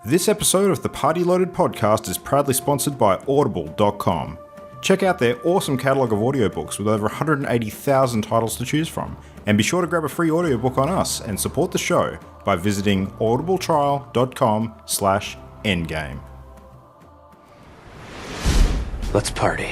This episode of the Party Loaded podcast is proudly sponsored by Audible.com. Check out their awesome catalogue of audiobooks with over 180,000 titles to choose from. And be sure to grab a free audiobook on us and support the show by visiting audibletrial.com/endgame. Let's party.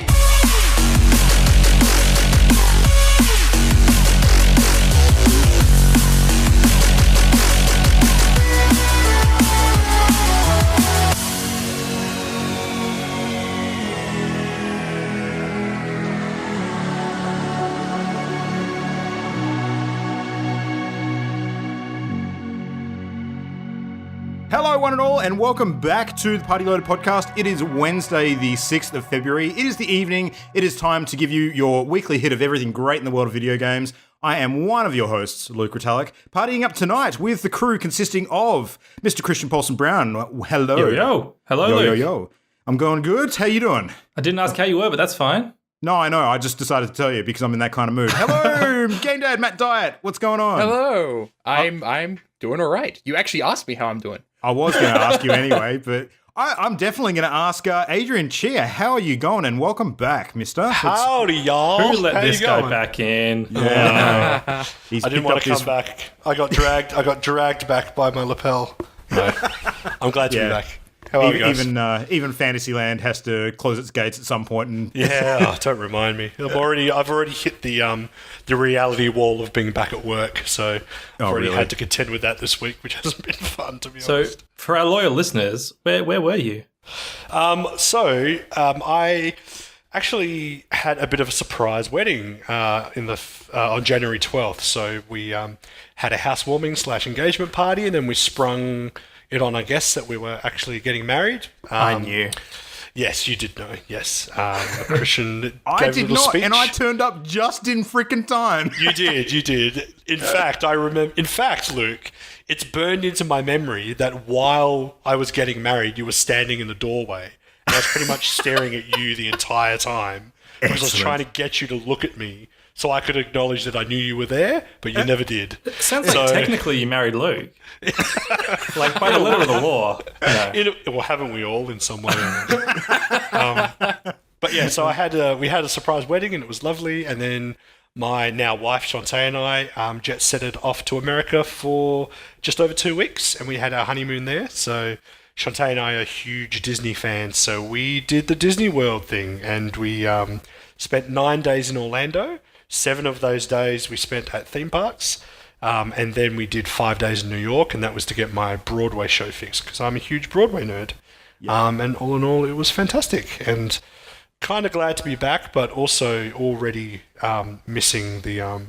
Hello, one and all, and welcome back to the Party Loaded podcast. It is Wednesday, the 6th of February. It is the evening. It is time to give you your weekly hit of everything great in the world of video games. I am one of your hosts, Luke Retallick, partying up tonight with the crew consisting of Mr. Christian Paulson Brown. Hello. Yo. Hello, Luke. Yo. I'm going good. How you doing? I didn't ask how you were, but that's fine. No, I know. I just decided to tell you because I'm in that kind of mood. Hello, Game Dad, Matt Diet. What's going on? Hello. I'm doing all right. You actually asked me how I'm doing. I was going to ask you anyway, but I'm definitely going to ask Adrian Chia, how are you going? And welcome back, mister. Howdy, y'all. Who let How this you guy going? back in? Yeah. I didn't want to come back. I got dragged back by my lapel. No. I'm glad to be back. How are you guys? Even Fantasyland has to close its gates at some point. And Yeah, don't remind me. I've already hit the reality wall of being back at work, so I've already had to contend with that this week, which hasn't been fun, to be honest. So, for our loyal listeners, where were you? I actually had a bit of a surprise wedding on January 12th. So we had a housewarming / engagement party, and then we sprung it on, I guess, that we were actually getting married. I knew. Yes, you did know. Yes, Christian. I gave a did little not, speech. and I turned up just in freaking time. You did. In fact, I remember. In fact, Luke, it's burned into my memory that while I was getting married, you were standing in the doorway, and I was pretty much staring at you the entire time because I was trying to get you to look at me so I could acknowledge that I knew you were there, but you never did. It sounds like technically you married Luke. Like by the letter of the law. Yeah. Well, haven't we all in some way? But yeah, so we had a surprise wedding, and it was lovely, and then my now wife Shantae and I jet-setted off to America for just over 2 weeks, and we had our honeymoon there. So Shantae and I are huge Disney fans, so we did the Disney World thing, and we spent 9 days in Orlando. 7 of those days we spent at theme parks, and then we did 5 days in New York, and that was to get my Broadway show fixed, because I'm a huge Broadway nerd. Yeah. And all in all, it was fantastic, and kind of glad to be back, but also already missing the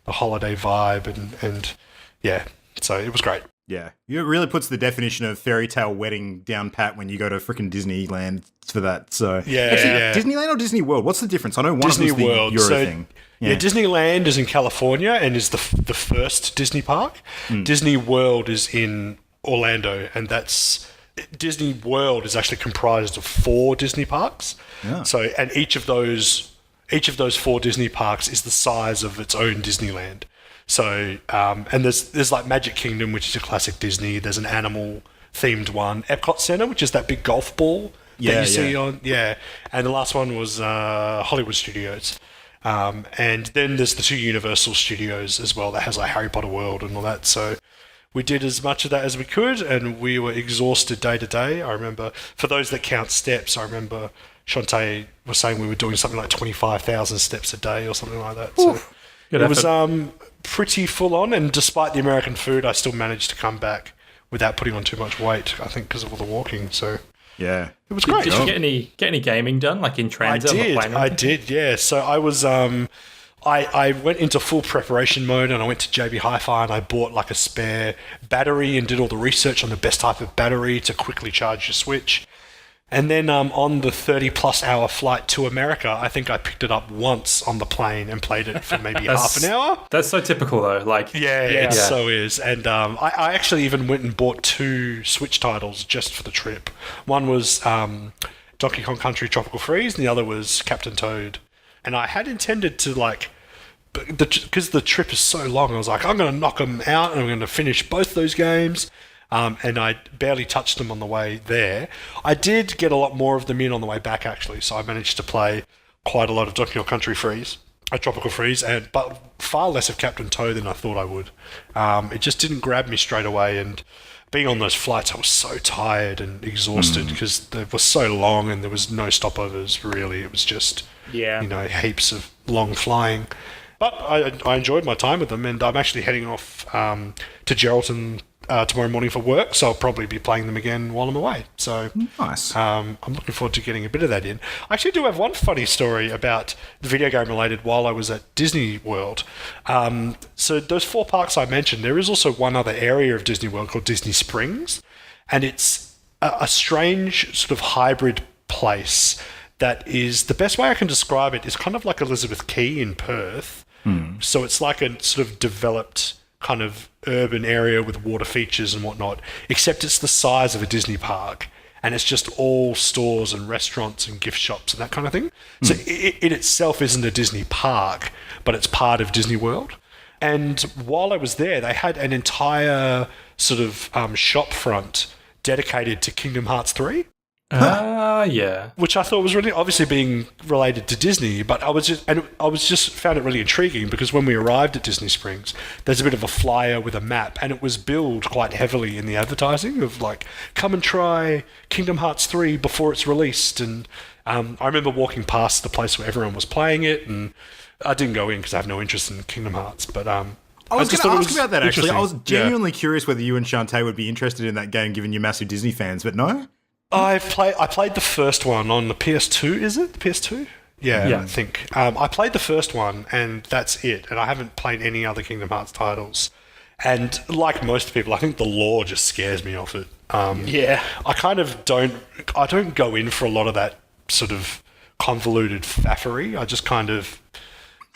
holiday vibe, and yeah, so it was great. Yeah, it really puts the definition of fairy tale wedding down pat when you go to freaking Disneyland for that. So yeah. Disneyland or Disney World? What's the difference? I know one Disney of them's the World. Euro So, thing. Yeah, Disneyland is in California and is the first Disney park. Disney World is in Orlando, and Disney World is actually comprised of 4 Disney parks. Yeah. So, and each of those 4 Disney parks is the size of its own Disneyland. So, and there's like Magic Kingdom, which is a classic Disney. There's an animal themed one. Epcot Center, which is that big golf ball that you see on. Yeah. And the last one was Hollywood Studios. And then there's the 2 Universal Studios as well that has like Harry Potter World and all that. So we did as much of that as we could, and we were exhausted day to day. I remember, for those that count steps, I remember Shantae was saying we were doing something like 25,000 steps a day or something like that. So it was pretty full on, and despite the American food, I still managed to come back without putting on too much weight, I think because of all the walking. So yeah, it was great. Did you get any gaming done, like in transit? I did, yeah. So I was, I went into full preparation mode, and I went to JB Hi-Fi, and I bought like a spare battery and did all the research on the best type of battery to quickly charge your Switch. And then on the 30-plus hour flight to America, I think I picked it up once on the plane and played it for maybe half an hour. That's so typical, though. Like, it so is. And I actually even went and bought 2 Switch titles just for the trip. One was Donkey Kong Country Tropical Freeze, and the other was Captain Toad. And I had intended to, like, because the trip is so long, I was like, I'm going to knock them out, and I'm going to finish both those games. and I barely touched them on the way there. I did get a lot more of them in on the way back, actually, so I managed to play quite a lot of Donkey Kong Country Freeze, Tropical Freeze, but far less of Captain Toad than I thought I would. It just didn't grab me straight away, and being on those flights, I was so tired and exhausted because they were so long and there was no stopovers, really. It was just, heaps of long flying. But I enjoyed my time with them, and I'm actually heading off to Geraldton tomorrow morning for work, so I'll probably be playing them again while I'm away. So nice. I'm looking forward to getting a bit of that in. I actually do have one funny story about the video game related while I was at Disney World. So those 4 parks I mentioned, there is also one other area of Disney World called Disney Springs, and it's a strange sort of hybrid place that is, the best way I can describe it is kind of like Elizabeth Quay in Perth. So it's like a sort of developed kind of urban area with water features and whatnot, except it's the size of a Disney park, and it's just all stores and restaurants and gift shops and that kind of thing. So it itself isn't a Disney park, but it's part of Disney World. And while I was there, they had an entire sort of shop front dedicated to Kingdom Hearts 3. Yeah. Which I thought was really, obviously being related to Disney, but I was just found it really intriguing because when we arrived at Disney Springs, there's a bit of a flyer with a map, and it was billed quite heavily in the advertising of like, come and try Kingdom Hearts 3 before it's released. And I remember walking past the place where everyone was playing it, and I didn't go in because I have no interest in Kingdom Hearts, but I was going to ask about that, actually. I was genuinely curious whether you and Shantae would be interested in that game, given you're massive Disney fans, but no? I played the first one on the PS2, is it? The PS2? Yeah. I think. I played the first one, and that's it. And I haven't played any other Kingdom Hearts titles. And like most people, I think the lore just scares me off it. I kind of don't go in for a lot of that sort of convoluted faffery. I just kind of,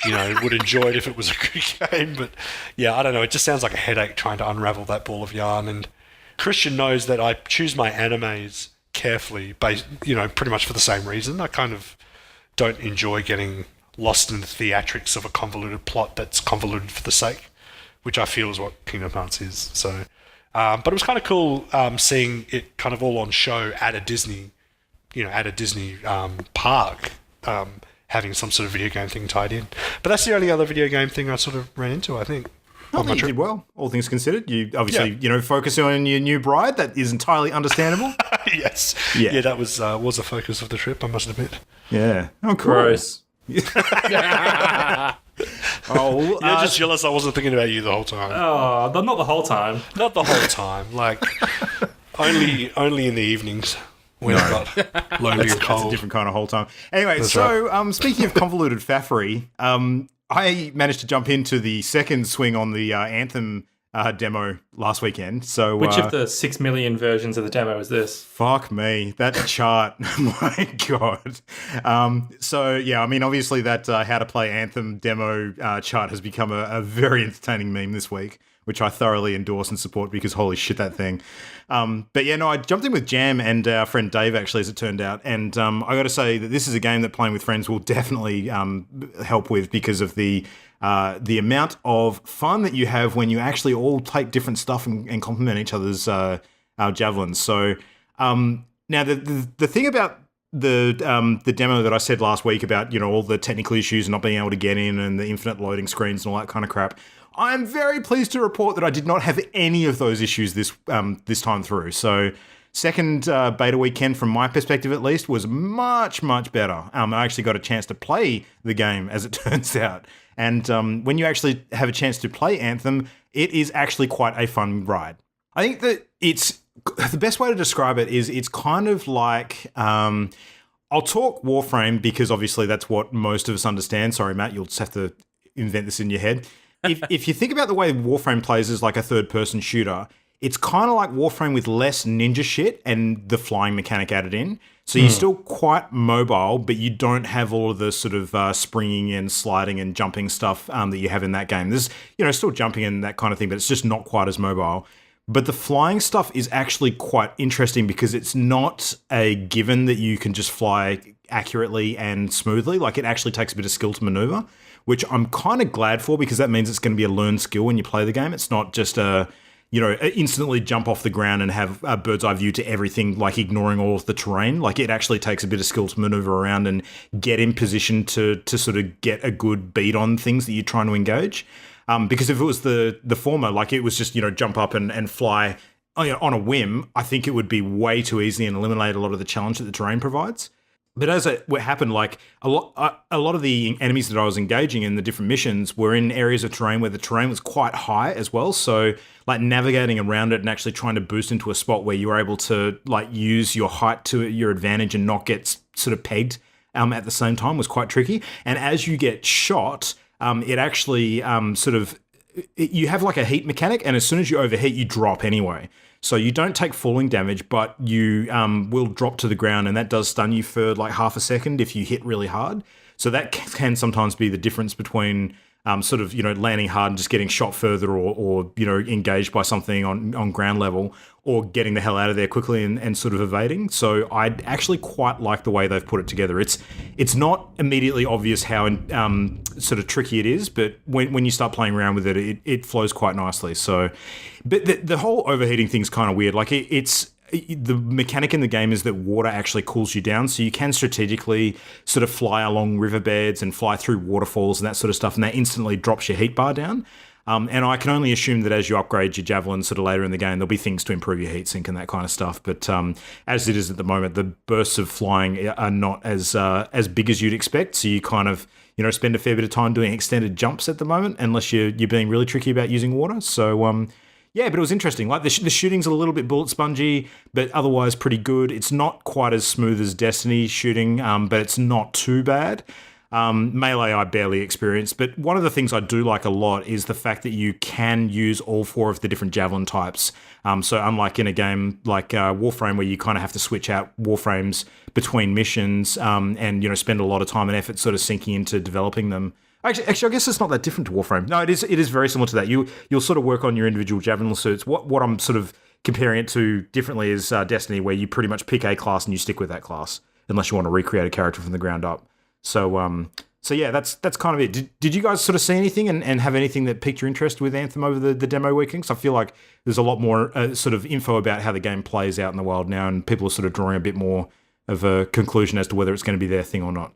would enjoy it if it was a good game. But yeah, I don't know. It just sounds like a headache trying to unravel that ball of yarn. And Christian knows that I choose my animes carefully, pretty much for the same reason. I kind of don't enjoy getting lost in the theatrics of a convoluted plot that's convoluted for the sake, which I feel is what Kingdom Hearts is. So, but it was kind of cool seeing it kind of all on show at a Disney, park, having some sort of video game thing tied in. But that's the only other video game thing I sort of ran into, I think. I think you did well, all things considered. You obviously, focus on your new bride. That is entirely understandable. Yes. Yeah, that was the focus of the trip, I must admit. Yeah. Oh, cool. Gross. You're just jealous I wasn't thinking about you the whole time. Oh, not the whole time. Not the whole time. Like, only in the evenings when I got lonely and cold. That's a different kind of whole time. Anyway, speaking of convoluted faffery, I managed to jump into the second swing on the Anthem demo last weekend. So, which of the 6 million versions of the demo is this? Fuck me, that chart! My God. Obviously that how to play Anthem demo chart has become a very entertaining meme this week, which I thoroughly endorse and support because holy shit, that thing. I jumped in with Jam and our friend Dave, actually, as it turned out. And I got to say that this is a game that playing with friends will definitely help with because of the amount of fun that you have when you actually all take different stuff and complement each other's javelins. So now the thing about the demo that I said last week about, all the technical issues and not being able to get in and the infinite loading screens and all that kind of crap, I'm very pleased to report that I did not have any of those issues this time through. So second beta weekend, from my perspective at least, was much, much better. I actually got a chance to play the game, as it turns out. And when you actually have a chance to play Anthem, it is actually quite a fun ride. I think that the best way to describe it is it's kind of like... I'll talk Warframe because obviously that's what most of us understand. Sorry, Matt, you'll just have to invent this in your head. If you think about the way Warframe plays as like a third-person shooter, it's kind of like Warframe with less ninja shit and the flying mechanic added in. So you're still quite mobile, but you don't have all of the sort of springing and sliding and jumping stuff that you have in that game. There's, still jumping and that kind of thing, but it's just not quite as mobile. But the flying stuff is actually quite interesting because it's not a given that you can just fly accurately and smoothly. Like, it actually takes a bit of skill to maneuver, which I'm kind of glad for because that means it's going to be a learned skill when you play the game. It's not just instantly jump off the ground and have a bird's eye view to everything, like ignoring all of the terrain. Like it actually takes a bit of skill to maneuver around and get in position to sort of get a good beat on things that you're trying to engage. Because if it was the former, like it was just, jump up and fly on a whim, I think it would be way too easy and eliminate a lot of the challenge that the terrain provides. But as what happened, like a lot of the enemies that I was engaging in the different missions were in areas of terrain where the terrain was quite high as well. So like navigating around it and actually trying to boost into a spot where you were able to like use your height to your advantage and not get sort of pegged at the same time was quite tricky. And as you get shot, it actually you have like a heat mechanic, and as soon as you overheat, you drop anyway. So you don't take falling damage, but you will drop to the ground, and that does stun you for like half a second if you hit really hard. So that can sometimes be the difference between landing hard and just getting shot further or engaged by something on ground level, or getting the hell out of there quickly and sort of evading. So I actually quite like the way they've put it together. It's not immediately obvious how sort of tricky it is, but when you start playing around with it, it flows quite nicely. So, but the whole overheating thing's kind of weird. Like the mechanic in the game is that water actually cools you down, so you can strategically sort of fly along riverbeds and fly through waterfalls and that sort of stuff, and that instantly drops your heat bar down. And I can only assume that as you upgrade your javelin sort of later in the game, there'll be things to improve your heat sink and that kind of stuff. But as it is at the moment, the bursts of flying are not as big as you'd expect, so you kind of spend a fair bit of time doing extended jumps at the moment, unless you're being really tricky about using water. So yeah, but it was interesting. Like the shooting's a little bit bullet spongy, but otherwise pretty good. It's not quite as smooth as Destiny shooting, but it's not too bad. Melee I barely experienced, but one of the things I do like a lot is the fact that you can use all four of the different javelin types. So unlike in a game like Warframe, where you kind of have to switch out Warframes between missions and spend a lot of time and effort sort of sinking into developing them. Actually, I guess it's not that different to Warframe. No, it is very similar to that. You'll sort of work on your individual javelin suits. What I'm sort of comparing it to differently is Destiny, where you pretty much pick a class and you stick with that class, unless you want to recreate a character from the ground up. So yeah, that's kind of it. Did you guys sort of see anything and have anything that piqued your interest with Anthem over the demo weekend? 'Cause I feel like there's a lot more sort of info about how the game plays out in the wild now, and people are sort of drawing a bit more of a conclusion as to whether it's going to be their thing or not.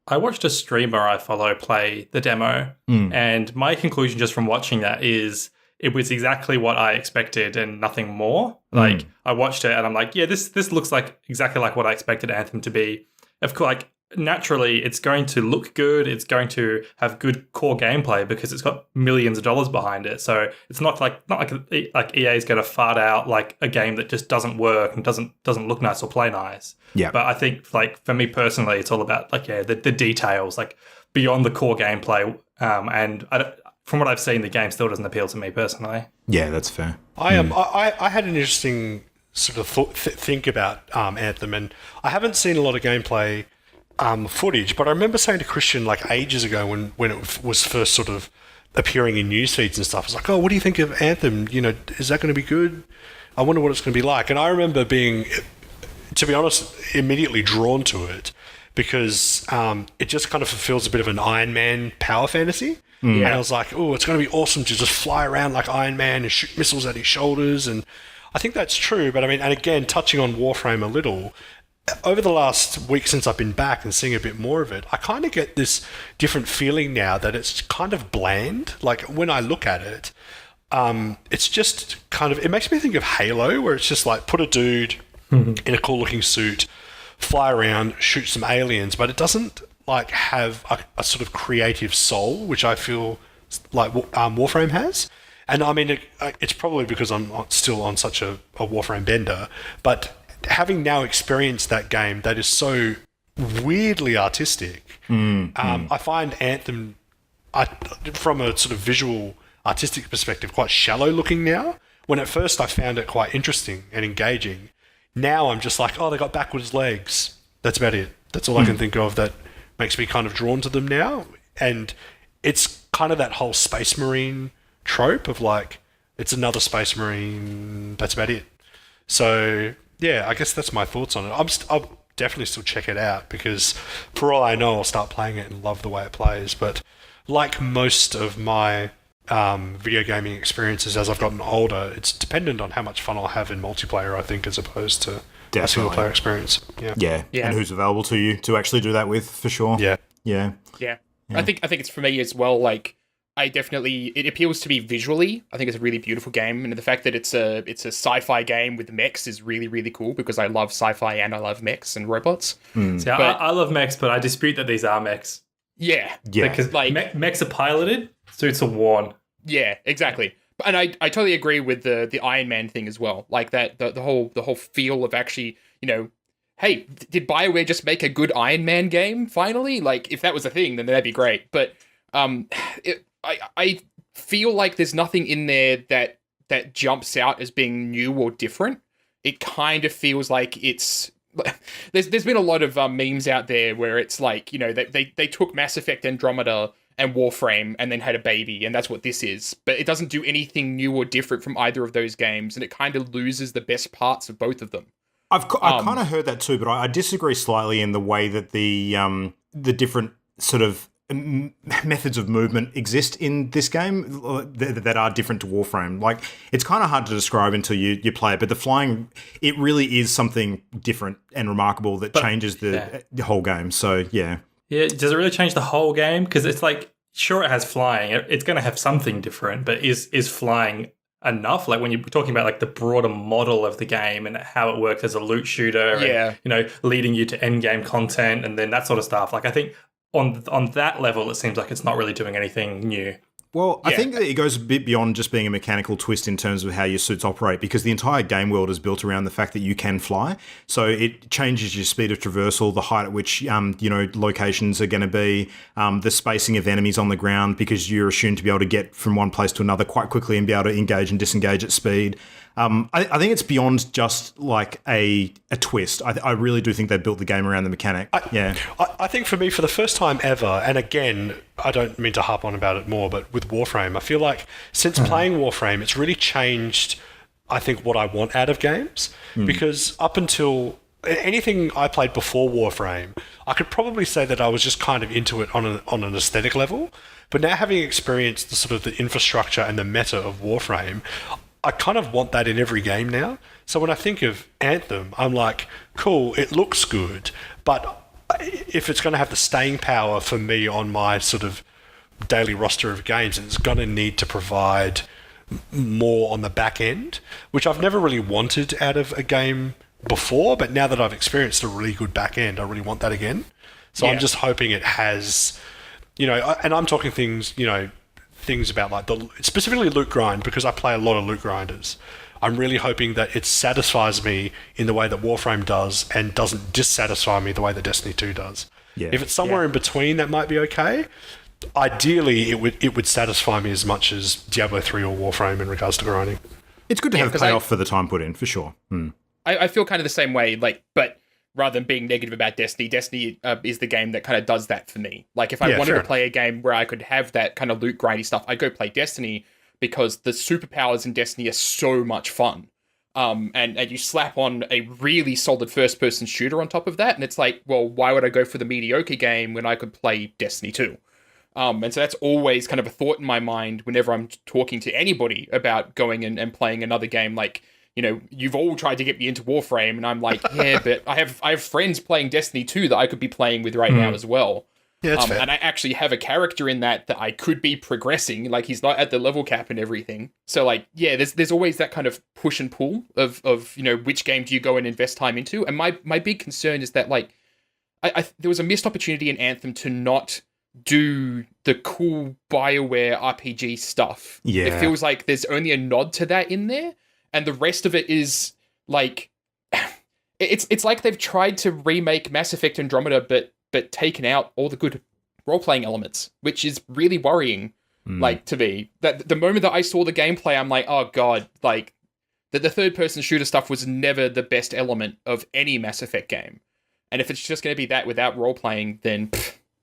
I watched a streamer I follow play the demo, and my conclusion just from watching that is it was exactly what I expected and nothing more. Like I watched it and I'm like, yeah, this looks like exactly like what I expected Anthem to be. Of course, like naturally, it's going to look good. It's going to have good core gameplay because it's got millions of dollars behind it. So it's not like EA is going to fart out like a game that just doesn't work and doesn't look nice or play nice. Yeah. But I think like for me personally, it's all about like the details, like beyond the core gameplay. And from what I've seen, the game still doesn't appeal to me personally. Yeah, that's fair. I had an interesting sort of think about Anthem, and I haven't seen a lot of gameplay footage, but I remember saying to Christian like ages ago when it was first sort of appearing in news feeds and stuff, I was like, oh, what do you think of Anthem? Is that going to be good? I wonder what it's going to be like. And I remember being, to be honest, immediately drawn to it because it just kind of fulfills a bit of an Iron Man power fantasy. And I was like, oh, it's going to be awesome to just fly around like Iron Man and shoot missiles at his shoulders. And I think that's true. But I mean, and again, touching on Warframe a little, over the last week since I've been back and seeing a bit more of it, I kind of get this different feeling now that it's kind of bland. Like when I look at it, it's just kind of, it makes me think of Halo, where it's just like put a dude in a cool looking suit, fly around, shoot some aliens, but it doesn't like have a sort of creative soul, which I feel like Warframe has. And I mean, it's probably because I'm still on such a Warframe bender, but having now experienced that game that is so weirdly artistic, I find Anthem, from a sort of visual artistic perspective, quite shallow looking now. When at first I found it quite interesting and engaging, now I'm just like, oh, they got backwards legs. That's about it. That's all I can think of that makes me kind of drawn to them now. And it's kind of that whole Space Marine trope of like, it's another Space Marine, that's about it. So yeah, I guess that's my thoughts on it. I'll definitely still check it out because for all I know, I'll start playing it and love the way it plays. But like most of my video gaming experiences as I've gotten older, it's dependent on how much fun I'll have in multiplayer, I think, as opposed to a single player experience. Yeah. And who's available to you to actually do that with, for sure. Yeah. I think it's for me as well. Like, it appeals to me visually. I think it's a really beautiful game, and the fact that it's a sci-fi game with mechs is really, really cool because I love sci-fi and I love mechs and robots. So I love mechs, but I dispute that these are mechs. Yeah. Because mechs are piloted, suits are worn. Yeah, exactly. And I totally agree with the Iron Man thing as well. Like that the whole feel of actually, hey, did BioWare just make a good Iron Man game finally? Like, if that was a thing, then that'd be great. But I feel like there's nothing in there that jumps out as being new or different. It kind of feels like it's... There's been a lot of memes out there where it's like, they took Mass Effect Andromeda and Warframe and then had a baby, and that's what this is. But it doesn't do anything new or different from either of those games, and it kind of loses the best parts of both of them. I've kind of heard that too, but I disagree slightly in the way that the different sort of methods of movement exist in this game that are different to Warframe. Like, it's kind of hard to describe until you play it, but the flying, it really is something different and remarkable that changes the whole game. So, yeah. Yeah, does it really change the whole game? Because it's like, sure, it has flying. It's going to have something different, but is flying enough? Like, when you're talking about like the broader model of the game and how it works as a loot shooter, and, leading you to end game content and then that sort of stuff. Like, I think on that level, it seems like it's not really doing anything new. Well, I think that it goes a bit beyond just being a mechanical twist in terms of how your suits operate, because the entire game world is built around the fact that you can fly. So it changes your speed of traversal, the height at which, locations are going to be, the spacing of enemies on the ground, because you're assumed to be able to get from one place to another quite quickly and be able to engage and disengage at speed. I think it's beyond just like a twist. I really do think they built the game around the mechanic. I think for me, for the first time ever, and again, I don't mean to harp on about it more, but with Warframe, I feel like since playing Warframe, it's really changed, I think, what I want out of games. Because up until anything I played before Warframe, I could probably say that I was just kind of into it on an aesthetic level. But now, having experienced the sort of the infrastructure and the meta of Warframe, I kind of want that in every game now. So when I think of Anthem, I'm like, cool, it looks good, but if it's going to have the staying power for me on my sort of daily roster of games, it's going to need to provide more on the back end, which I've never really wanted out of a game before, but now that I've experienced a really good back end, I really want that again. So I'm just hoping it has, and I'm talking things about like specifically loot grind, because I play a lot of loot grinders. I'm really hoping that it satisfies me in the way that Warframe does and doesn't dissatisfy me the way that Destiny 2 does. Yeah. If it's somewhere in between, that might be okay. Ideally, it would satisfy me as much as Diablo 3 or Warframe in regards to grinding. It's good to have payoff for the time put in, for sure. I feel kind of the same way, but rather than being negative about Destiny, Destiny is the game that kind of does that for me. Like, if I wanted to play a game where I could have that kind of loot grindy stuff, I'd go play Destiny, because the superpowers in Destiny are so much fun. And you slap on a really solid first-person shooter on top of that, and it's like, well, why would I go for the mediocre game when I could play Destiny 2? And so that's always kind of a thought in my mind whenever I'm talking to anybody about going and playing another game. Like, you've all tried to get me into Warframe, and I'm like, yeah, but I have friends playing Destiny 2 that I could be playing with right now as well. Yeah, that's fair. And I actually have a character in that I could be progressing. Like, he's not at the level cap and everything. So, like, yeah, there's always that kind of push and pull of which game do you go and invest time into. And my big concern is that, like, there was a missed opportunity in Anthem to not do the cool BioWare RPG stuff. Yeah. It feels like there's only a nod to that in there, and the rest of it is like it's like they've tried to remake Mass Effect Andromeda but taken out all the good role-playing elements, which is really worrying. Like, to me, that the moment that I saw the gameplay, I'm like, oh god, like the third-person shooter stuff was never the best element of any Mass Effect game, and if it's just going to be that without role-playing, then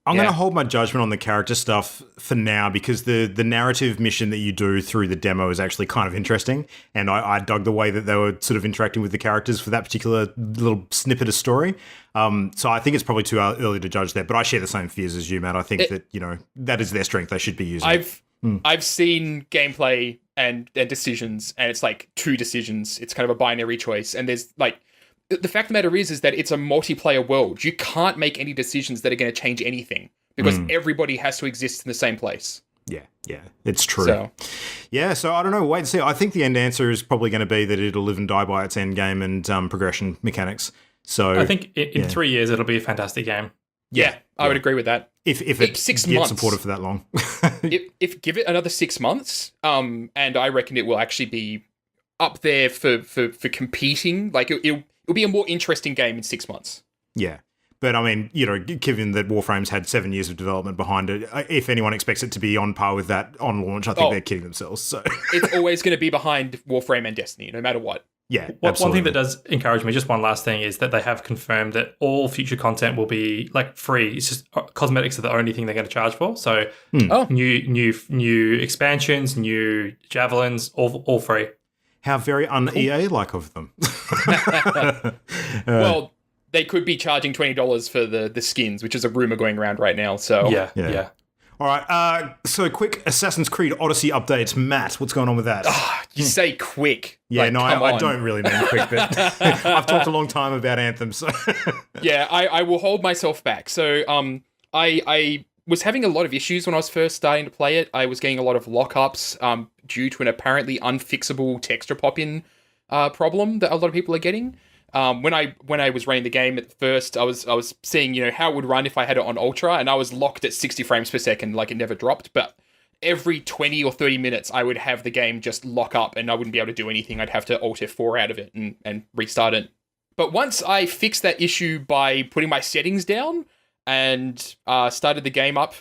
I'm going to hold my judgment on the character stuff for now, because the narrative mission that you do through the demo is actually kind of interesting. And I dug the way that they were sort of interacting with the characters for that particular little snippet of story. So I think it's probably too early to judge that. But I share the same fears as you, Matt. I think that, that is their strength. They should be using it. I've seen gameplay and decisions, and it's like 2 decisions. It's kind of a binary choice. And there's like, the fact of the matter is that it's a multiplayer world. You can't make any decisions that are going to change anything because everybody has to exist in the same place. Yeah, it's true. So I don't know. Wait and see. I think the end answer is probably going to be that it'll live and die by its end game and progression mechanics. So I think in 3 years it'll be a fantastic game. Yeah, I would agree with that. If it 6 months, supported for that long. if give it another 6 months, and I reckon it will actually be up there for competing. Like it'll be a more interesting game in 6 months. Yeah. But I mean, given that Warframe's had 7 years of development behind it, if anyone expects it to be on par with that on launch, I think they're kidding themselves. So it's always going to be behind Warframe and Destiny, no matter what. Yeah, one thing that does encourage me, just one last thing, is that they have confirmed that all future content will be like free. It's just cosmetics are the only thing they're going to charge for. So new expansions, new javelins, all free. How very un-EA like of them. Well, they could be charging $20 for the skins, which is a rumor going around right now. So yeah. All right. So quick Assassin's Creed Odyssey updates. Matt, what's going on with that? You say quick. Yeah, like, I don't really mean quick, but I've talked a long time about Anthem. So yeah, I will hold myself back. So I was having a lot of issues when I was first starting to play it. I was getting a lot of lockups due to an apparently unfixable texture pop-in problem that a lot of people are getting. When I was running the game at first, I was seeing, how it would run if I had it on Ultra, and I was locked at 60 frames per second, like it never dropped. But every 20 or 30 minutes, I would have the game just lock up, and I wouldn't be able to do anything. I'd have to Alt F4 out of it and restart it. But once I fixed that issue by putting my settings down and started the game up,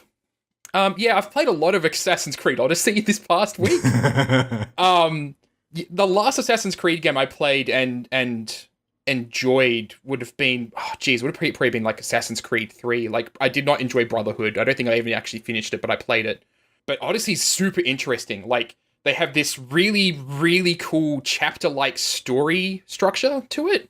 I've played a lot of Assassin's Creed Odyssey this past week. The last Assassin's Creed game I played and enjoyed would have been, would have probably been like Assassin's Creed 3. Like, I did not enjoy Brotherhood. I don't think I even actually finished it, but I played it. But Odyssey's super interesting. Like, they have this really, really cool chapter-like story structure to it.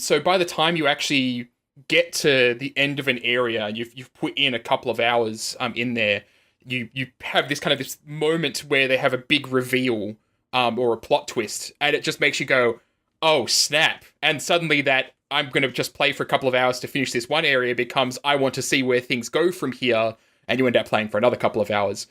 So by the time you actually get to the end of an area, you've put in a couple of hours in there, you have this kind of this moment where they have a big reveal or a plot twist, and it just makes you go, oh, snap. And suddenly that I'm going to just play for a couple of hours to finish this one area becomes, I want to see where things go from here, and you end up playing for another couple of hours.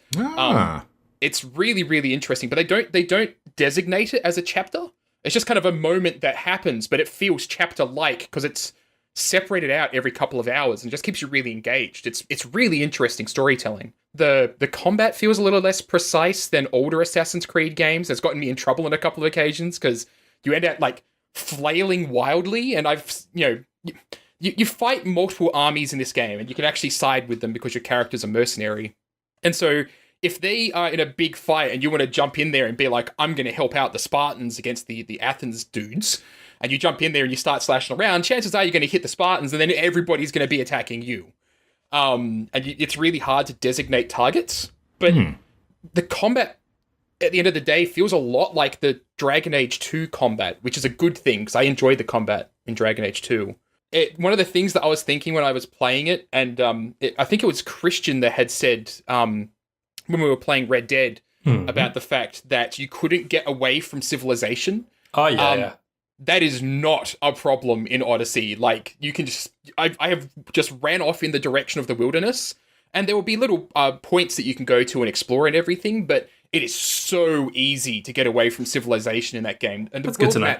It's really, really interesting, but they don't designate it as a chapter. It's just kind of a moment that happens, but it feels chapter-like because it's separated out every couple of hours and just keeps you really engaged. It's really interesting storytelling. The combat feels a little less precise than older Assassin's Creed games. It's gotten me in trouble on a couple of occasions because you end up like flailing wildly, and you fight multiple armies in this game, and you can actually side with them because your character's a mercenary. And so if they are in a big fight and you want to jump in there and be like, I'm going to help out the Spartans against the Athens dudes, and you jump in there and you start slashing around, chances are you're going to hit the Spartans, and then everybody's going to be attacking you. It's really hard to designate targets, but the combat at the end of the day feels a lot like the Dragon Age 2 combat, which is a good thing because I enjoyed the combat in Dragon Age 2. One of the things that I was thinking when I was playing it, and I think it was Christian that had said when we were playing Red Dead about the fact that you couldn't get away from civilization. Oh, yeah. That is not a problem in Odyssey. Like, you can just... I have just ran off in the direction of the wilderness, and there will be little points that you can go to and explore and everything, but it is so easy to get away from civilization in that game. And that's good to know.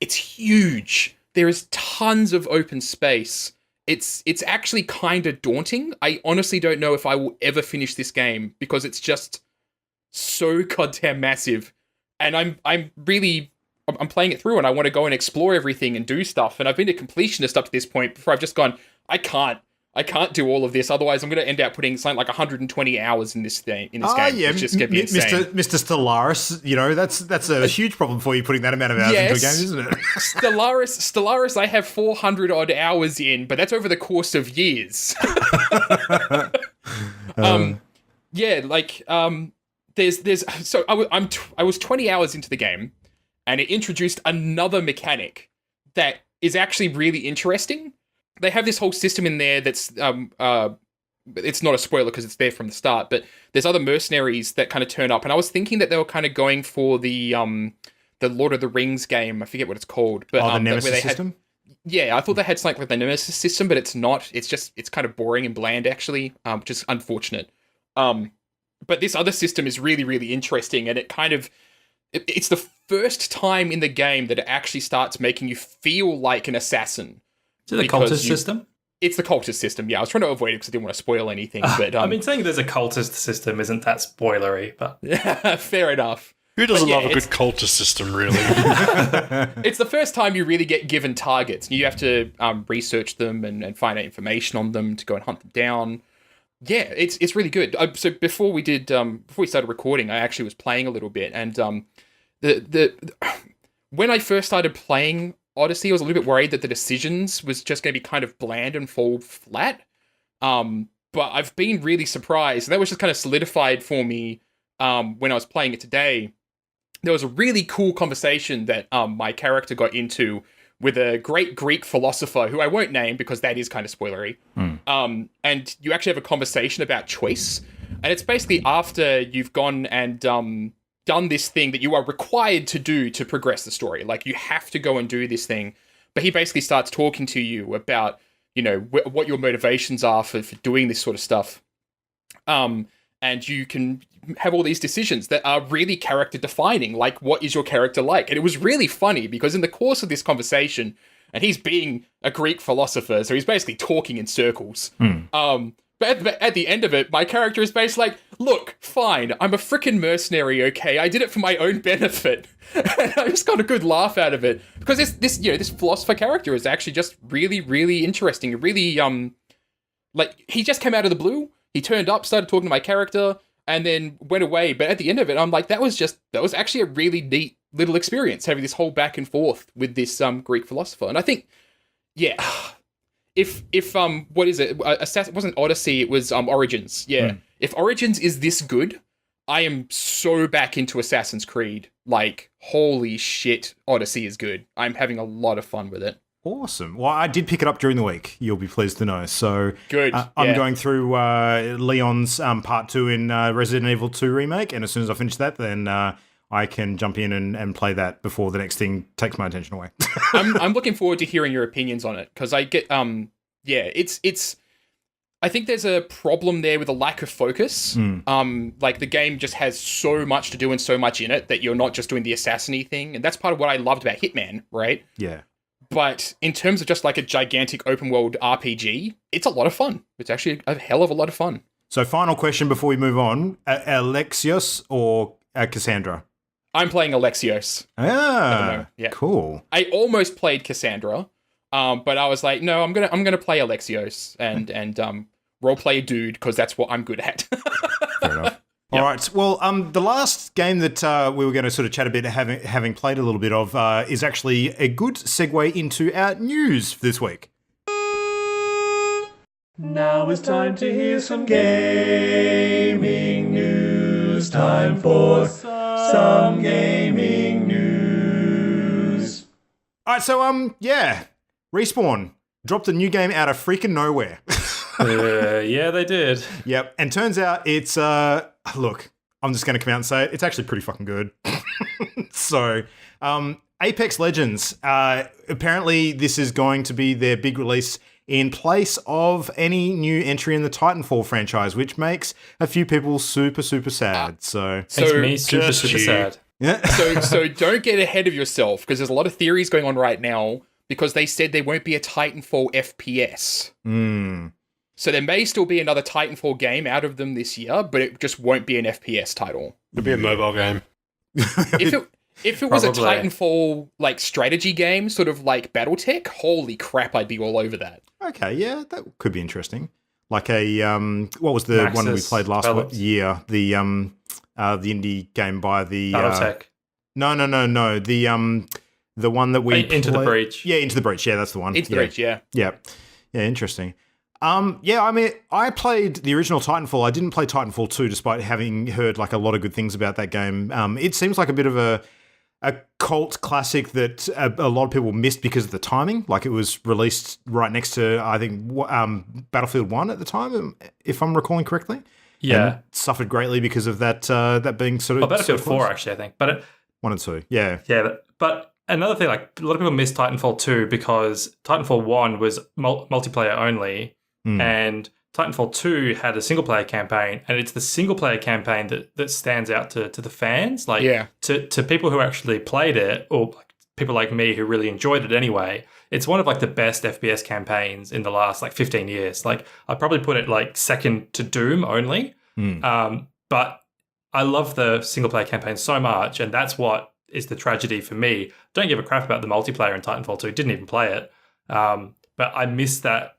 It's huge. There is tons of open space. It's actually kind of daunting. I honestly don't know if I will ever finish this game because it's just so goddamn massive. And I'm playing it through and I want to go and explore everything and do stuff. And I've been a completionist up to this point before I've just gone, I can't do all of this. Otherwise, I'm going to end up putting something like 120 hours in this game. Yeah, it's just going to be insane. Mr. Stellaris, that's a huge problem for you putting that amount of hours into a game, isn't it? Stellaris, I have 400 odd hours in, but that's over the course of years. So I was 20 hours into the game, and it introduced another mechanic that is actually really interesting. They have this whole system in there that's it's not a spoiler because it's there from the start, but there's other mercenaries that kind of turn up, and I was thinking that they were kind of going for the Lord of the Rings game. I forget what it's called, but the Nemesis system. Yeah, I thought they had something like the Nemesis system, but it's not. It's kind of boring and bland, actually, which is unfortunate. But this other system is really, really interesting, and it's the first time in the game that it actually starts making you feel like an assassin. Is it the cultist system? It's the cultist system, yeah. I was trying to avoid it because I didn't want to spoil anything. But I mean, saying there's a cultist system isn't that spoilery, but... Fair enough. Who doesn't love a good cultist system, really? It's the first time you really get given targets. You have to research them and find out information on them to go and hunt them down. Yeah, it's really good. So before we started recording, I actually was playing a little bit, and when I first started playing Odyssey, I was a little bit worried that the decisions was just going to be kind of bland and fall flat. But I've been really surprised. And that was just kind of solidified for me when I was playing it today. There was a really cool conversation that my character got into with a great Greek philosopher who I won't name because that is kind of spoilery. And you actually have a conversation about choice. And it's basically after you've gone and done this thing that you are required to do to progress the story. Like, you have to go and do this thing. But he basically starts talking to you about, what your motivations are for doing this sort of stuff. And you can have all these decisions that are really character defining. Like, what is your character like? And it was really funny because in the course of this conversation, and he's being a Greek philosopher, so he's basically talking in circles. But at the end of it, my character is basically like, look, fine, I'm a freaking mercenary, okay? I did it for my own benefit. And I just got a good laugh out of it. Because this philosopher character is actually just really, really interesting. Really, he just came out of the blue. He turned up, started talking to my character, and then went away. But at the end of it, I'm like, that was actually a really neat little experience, having this whole back and forth with this Greek philosopher. And I think, yeah... If what is it? It wasn't Odyssey, it was Origins. Yeah. If Origins is this good, I am so back into Assassin's Creed. Like, holy shit, Odyssey is good. I'm having a lot of fun with it. Awesome. Well, I did pick it up during the week, you'll be pleased to know. So good. I'm going through Leon's part 2 in Resident Evil 2 Remake, and as soon as I finish that, then I can jump in and play that before the next thing takes my attention away. I'm looking forward to hearing your opinions on it, because I get it's I think there's a problem there with a lack of focus. Like, the game just has so much to do and so much in it that you're not just doing the assassin-y thing, and that's part of what I loved about Hitman, right? Yeah. But in terms of just like a gigantic open world RPG, it's a lot of fun. It's actually a hell of a lot of fun. So, final question before we move on: Alexios or Cassandra? I'm playing Alexios. Yeah. Cool. I almost played Cassandra, but I was like, no, I'm gonna play Alexios and roleplay a dude because that's what I'm good at. Fair enough. All right. Well, the last game that we were going to sort of chat a bit, having played a little bit of, is actually a good segue into our news for this week. Now it's time to hear some gaming news. Time for some gaming news. All right, so Respawn dropped a new game out of freaking nowhere. Yeah, they did. Yep, and turns out it's look, I'm just going to come out and say it. It's actually pretty fucking good. So, Apex Legends. Apparently, this is going to be their big release in place of any new entry in the Titanfall franchise, which makes a few people super, super sad. So makes me super, super sad. Yeah. So don't get ahead of yourself, because there's a lot of theories going on right now, because they said there won't be a Titanfall FPS. So there may still be another Titanfall game out of them this year, but it just won't be an FPS title. It'll be a mobile game. If it was a Titanfall like strategy game, sort of like BattleTech, holy crap, I'd be all over that. Okay, yeah, that could be interesting. Like a what was the Maxis one we played last year? The indie game by the BattleTech. No. The one that we Into the Breach. Yeah, Into the Breach. Yeah, that's the one. Into the Breach. Yeah. Yeah, interesting. Yeah, I mean, I played the original Titanfall. I didn't play Titanfall 2, despite having heard like a lot of good things about that game. It seems like a bit of a a cult classic that a lot of people missed because of the timing. Like it was released right next to, I think, Battlefield 1 at the time, if I'm recalling correctly. Yeah. And suffered greatly because of that being sort of... Battlefield 4, actually, I think. But 1 and 2, yeah. Yeah, but another thing, like a lot of people miss Titanfall 2 because Titanfall 1 was multiplayer only, and Titanfall 2 had a single-player campaign, and it's the single-player campaign that stands out to the fans. Like, to people who actually played it, or people like me who really enjoyed it anyway, it's one of like the best FPS campaigns in the last like 15 years. Like, I'd probably put it like second to Doom only. But I love the single-player campaign so much, and that's what is the tragedy for me. Don't give a crap about the multiplayer in Titanfall 2. Didn't even play it. But I miss that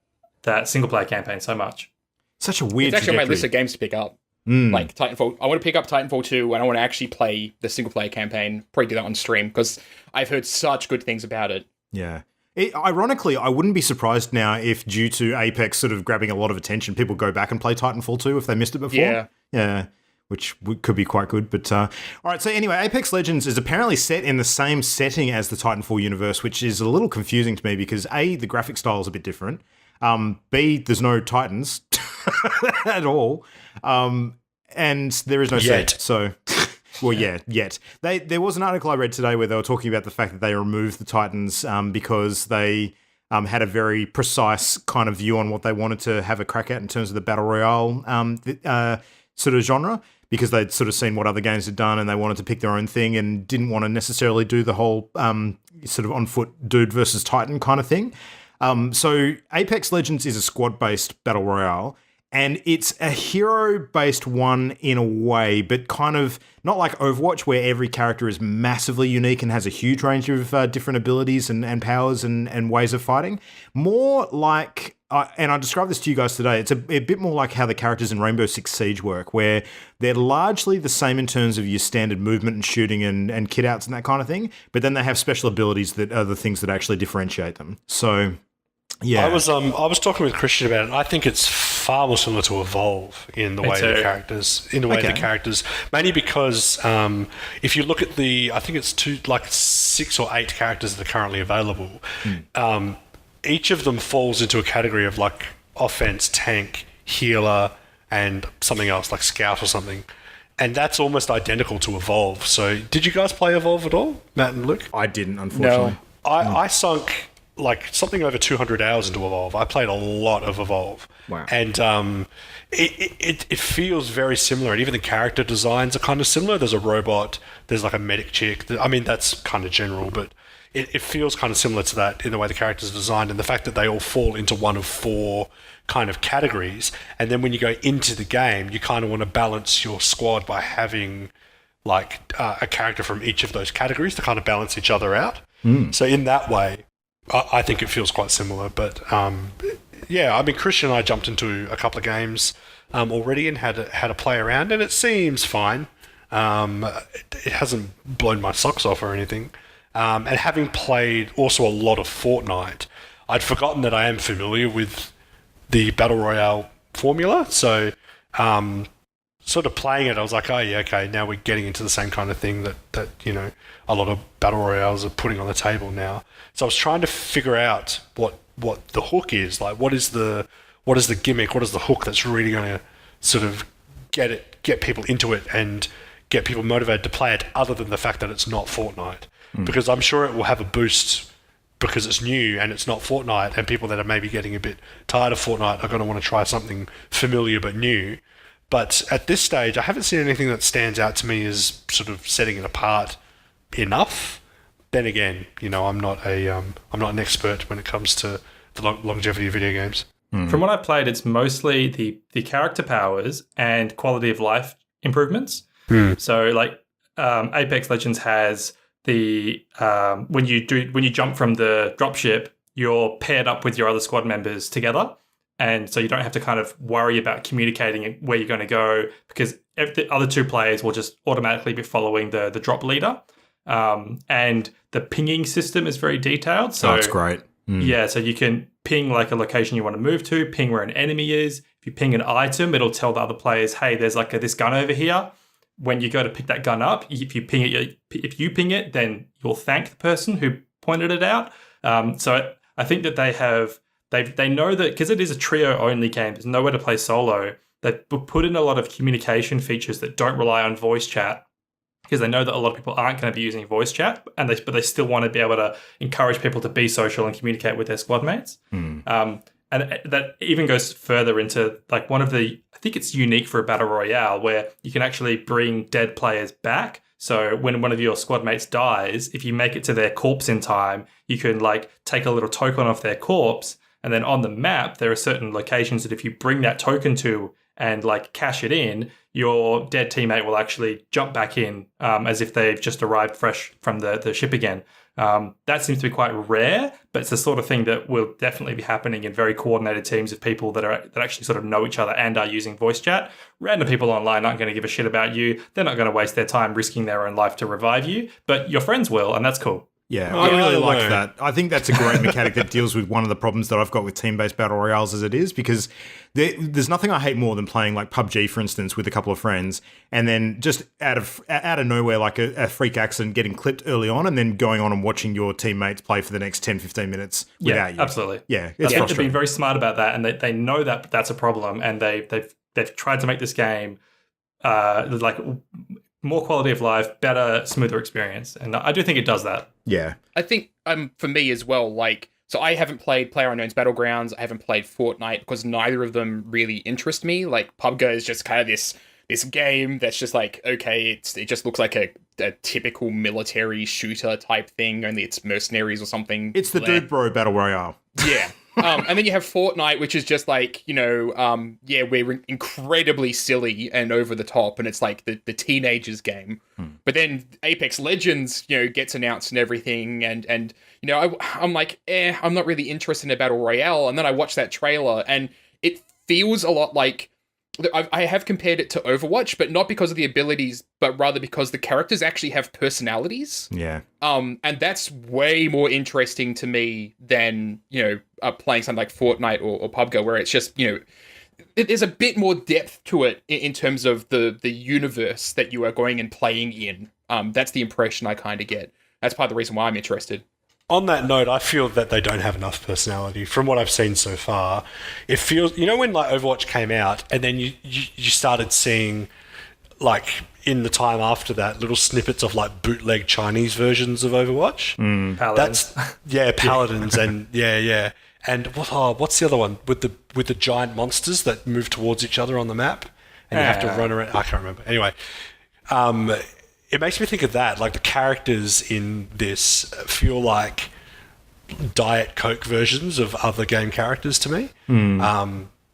single-player campaign so much. Such a weird It's actually trajectory. on my list of games to pick up. Like Titanfall. I want to pick up Titanfall 2 and I want to actually play the single-player campaign. Probably do that on stream because I've heard such good things about it. Yeah. Ironically, I wouldn't be surprised now if, due to Apex sort of grabbing a lot of attention, people go back and play Titanfall 2 if they missed it before. Yeah. Which could be quite good. But all right, so anyway, Apex Legends is apparently set in the same setting as the Titanfall universe, which is a little confusing to me because A, the graphic style is a bit different. B, there's no Titans at all. And there is no set. So, well, yet. There was an article I read today where they were talking about the fact that they removed the Titans because they had a very precise kind of view on what they wanted to have a crack at in terms of the Battle Royale sort of genre, because they'd sort of seen what other games had done and they wanted to pick their own thing and didn't want to necessarily do the whole sort of on-foot dude versus Titan kind of thing. So Apex Legends is a squad-based Battle Royale, and it's a hero-based one in a way, but kind of not like Overwatch, where every character is massively unique and has a huge range of different abilities and powers and ways of fighting. More like... and I described this to you guys today, it's a bit more like how the characters in Rainbow Six Siege work, where they're largely the same in terms of your standard movement and shooting and kit outs and that kind of thing, but then they have special abilities that are the things that actually differentiate them. So, yeah. I was talking with Christian about it, and I think it's far more similar to Evolve in the way the characters, mainly because if you look at I think it's 6 or 8 characters that are currently available, each of them falls into a category of like offense, tank, healer, and something else like scout or something. And that's almost identical to Evolve. So did you guys play Evolve at all, Matt and Luke? I didn't, unfortunately. No. I sunk like something over 200 hours into Evolve. I played a lot of Evolve. Wow. And it feels very similar. And even the character designs are kind of similar. There's a robot. There's like a medic chick. I mean, that's kind of general, but it feels kind of similar to that in the way the characters are designed, and the fact that they all fall into one of 4 kind of categories. And then when you go into the game, you kind of want to balance your squad by having like a character from each of those categories to kind of balance each other out. So in that way, I think it feels quite similar. But yeah, I mean, Christian and I jumped into a couple of games already and had a play around, and it seems fine. It hasn't blown my socks off or anything. And having played also a lot of Fortnite, I'd forgotten that I am familiar with the Battle Royale formula. So sort of playing it, I was like, oh yeah, okay, now we're getting into the same kind of thing that you know, a lot of Battle Royales are putting on the table now. So I was trying to figure out what the hook is. Like, what is the gimmick? What is the hook that's really going to sort of get people into it and get people motivated to play it, other than the fact that it's not Fortnite? Because I'm sure it will have a boost because it's new and it's not Fortnite, and people that are maybe getting a bit tired of Fortnite are going to want to try something familiar but new. But at this stage, I haven't seen anything that stands out to me as sort of setting it apart enough. Then again, you know, I'm not an expert when it comes to the longevity of video games. From what I've played, it's mostly the character powers and quality of life improvements. So, like, Apex Legends has the when you jump from the dropship, you're paired up with your other squad members together, and so you don't have to kind of worry about communicating where you're going to go, because the other 2 players will just automatically be following the drop leader. And the pinging system is very detailed. So that's great. Yeah, so you can ping like a location you want to move to, ping where an enemy is. If you ping an item, it'll tell the other players, hey, there's like this gun over here. when you go to pick that gun up, if you ping it, then you'll thank the person who pointed it out. So I think that they know that because it is a trio only game, there's nowhere to play solo. They've put in a lot of communication features that don't rely on voice chat, because they know that a lot of people aren't going to be using voice chat, but they still want to be able to encourage people to be social and communicate with their squad mates. And that even goes further into like I think it's unique for a Battle Royale where you can actually bring dead players back. So when one of your squad mates dies, if you make it to their corpse in time, you can like take a little token off their corpse. And then on the map, there are certain locations that if you bring that token to and like cash it in, your dead teammate will actually jump back in as if they've just arrived fresh from the ship again. That seems to be quite rare, but it's the sort of thing that will definitely be happening in very coordinated teams of people that actually sort of know each other and are using voice chat. Random people online aren't going to give a shit about you. They're not going to waste their time risking their own life to revive you, but your friends will, and that's cool. Yeah, I really like that. I think that's a great mechanic that deals with one of the problems that I've got with team-based battle royales as it is, because there's nothing I hate more than playing like PUBG, for instance, with a couple of friends, and then just out of nowhere, like a freak accident, getting clipped early on, and then going on and watching your teammates play for the next 10, 15 minutes without you. Absolutely. Yeah, it's frustrating. They've been very smart about that, and they know that that's a problem, and they've tried to make this game like more quality of life, better, smoother experience. And I do think it does that. Yeah. I think for me as well, like, so I haven't played PlayerUnknown's Battlegrounds, I haven't played Fortnite, because neither of them really interest me. Like, PUBG is just kind of this game that's just like, okay, it just looks like a typical military shooter type thing, only it's mercenaries or something. It's the Dude Bro Battle Royale. Yeah. And then you have Fortnite, which is just like, we're incredibly silly and over the top, and it's like the teenagers game. But then Apex Legends, gets announced and everything, and I'm like, I'm not really interested in a Battle Royale. And then I watched that trailer, and it feels a lot like, I have compared it to Overwatch, but not because of the abilities, but rather because the characters actually have personalities. Yeah. And that's way more interesting to me than, playing something like Fortnite or PUBG, where it's just, there's a bit more depth to it in terms of the universe that you are going and playing in. That's the impression I kind of get. That's part of the reason why I'm interested. On that note, I feel that they don't have enough personality. From what I've seen so far, it feels, when like Overwatch came out, and then you started seeing, like, in the time after that, little snippets of like bootleg Chinese versions of Overwatch. Paladins. Paladins, and yeah. And what's the other one with the giant monsters that move towards each other on the map, and you have to run around? I can't remember. Anyway, it makes me think of that. Like, the characters in this feel like Diet Coke versions of other game characters to me.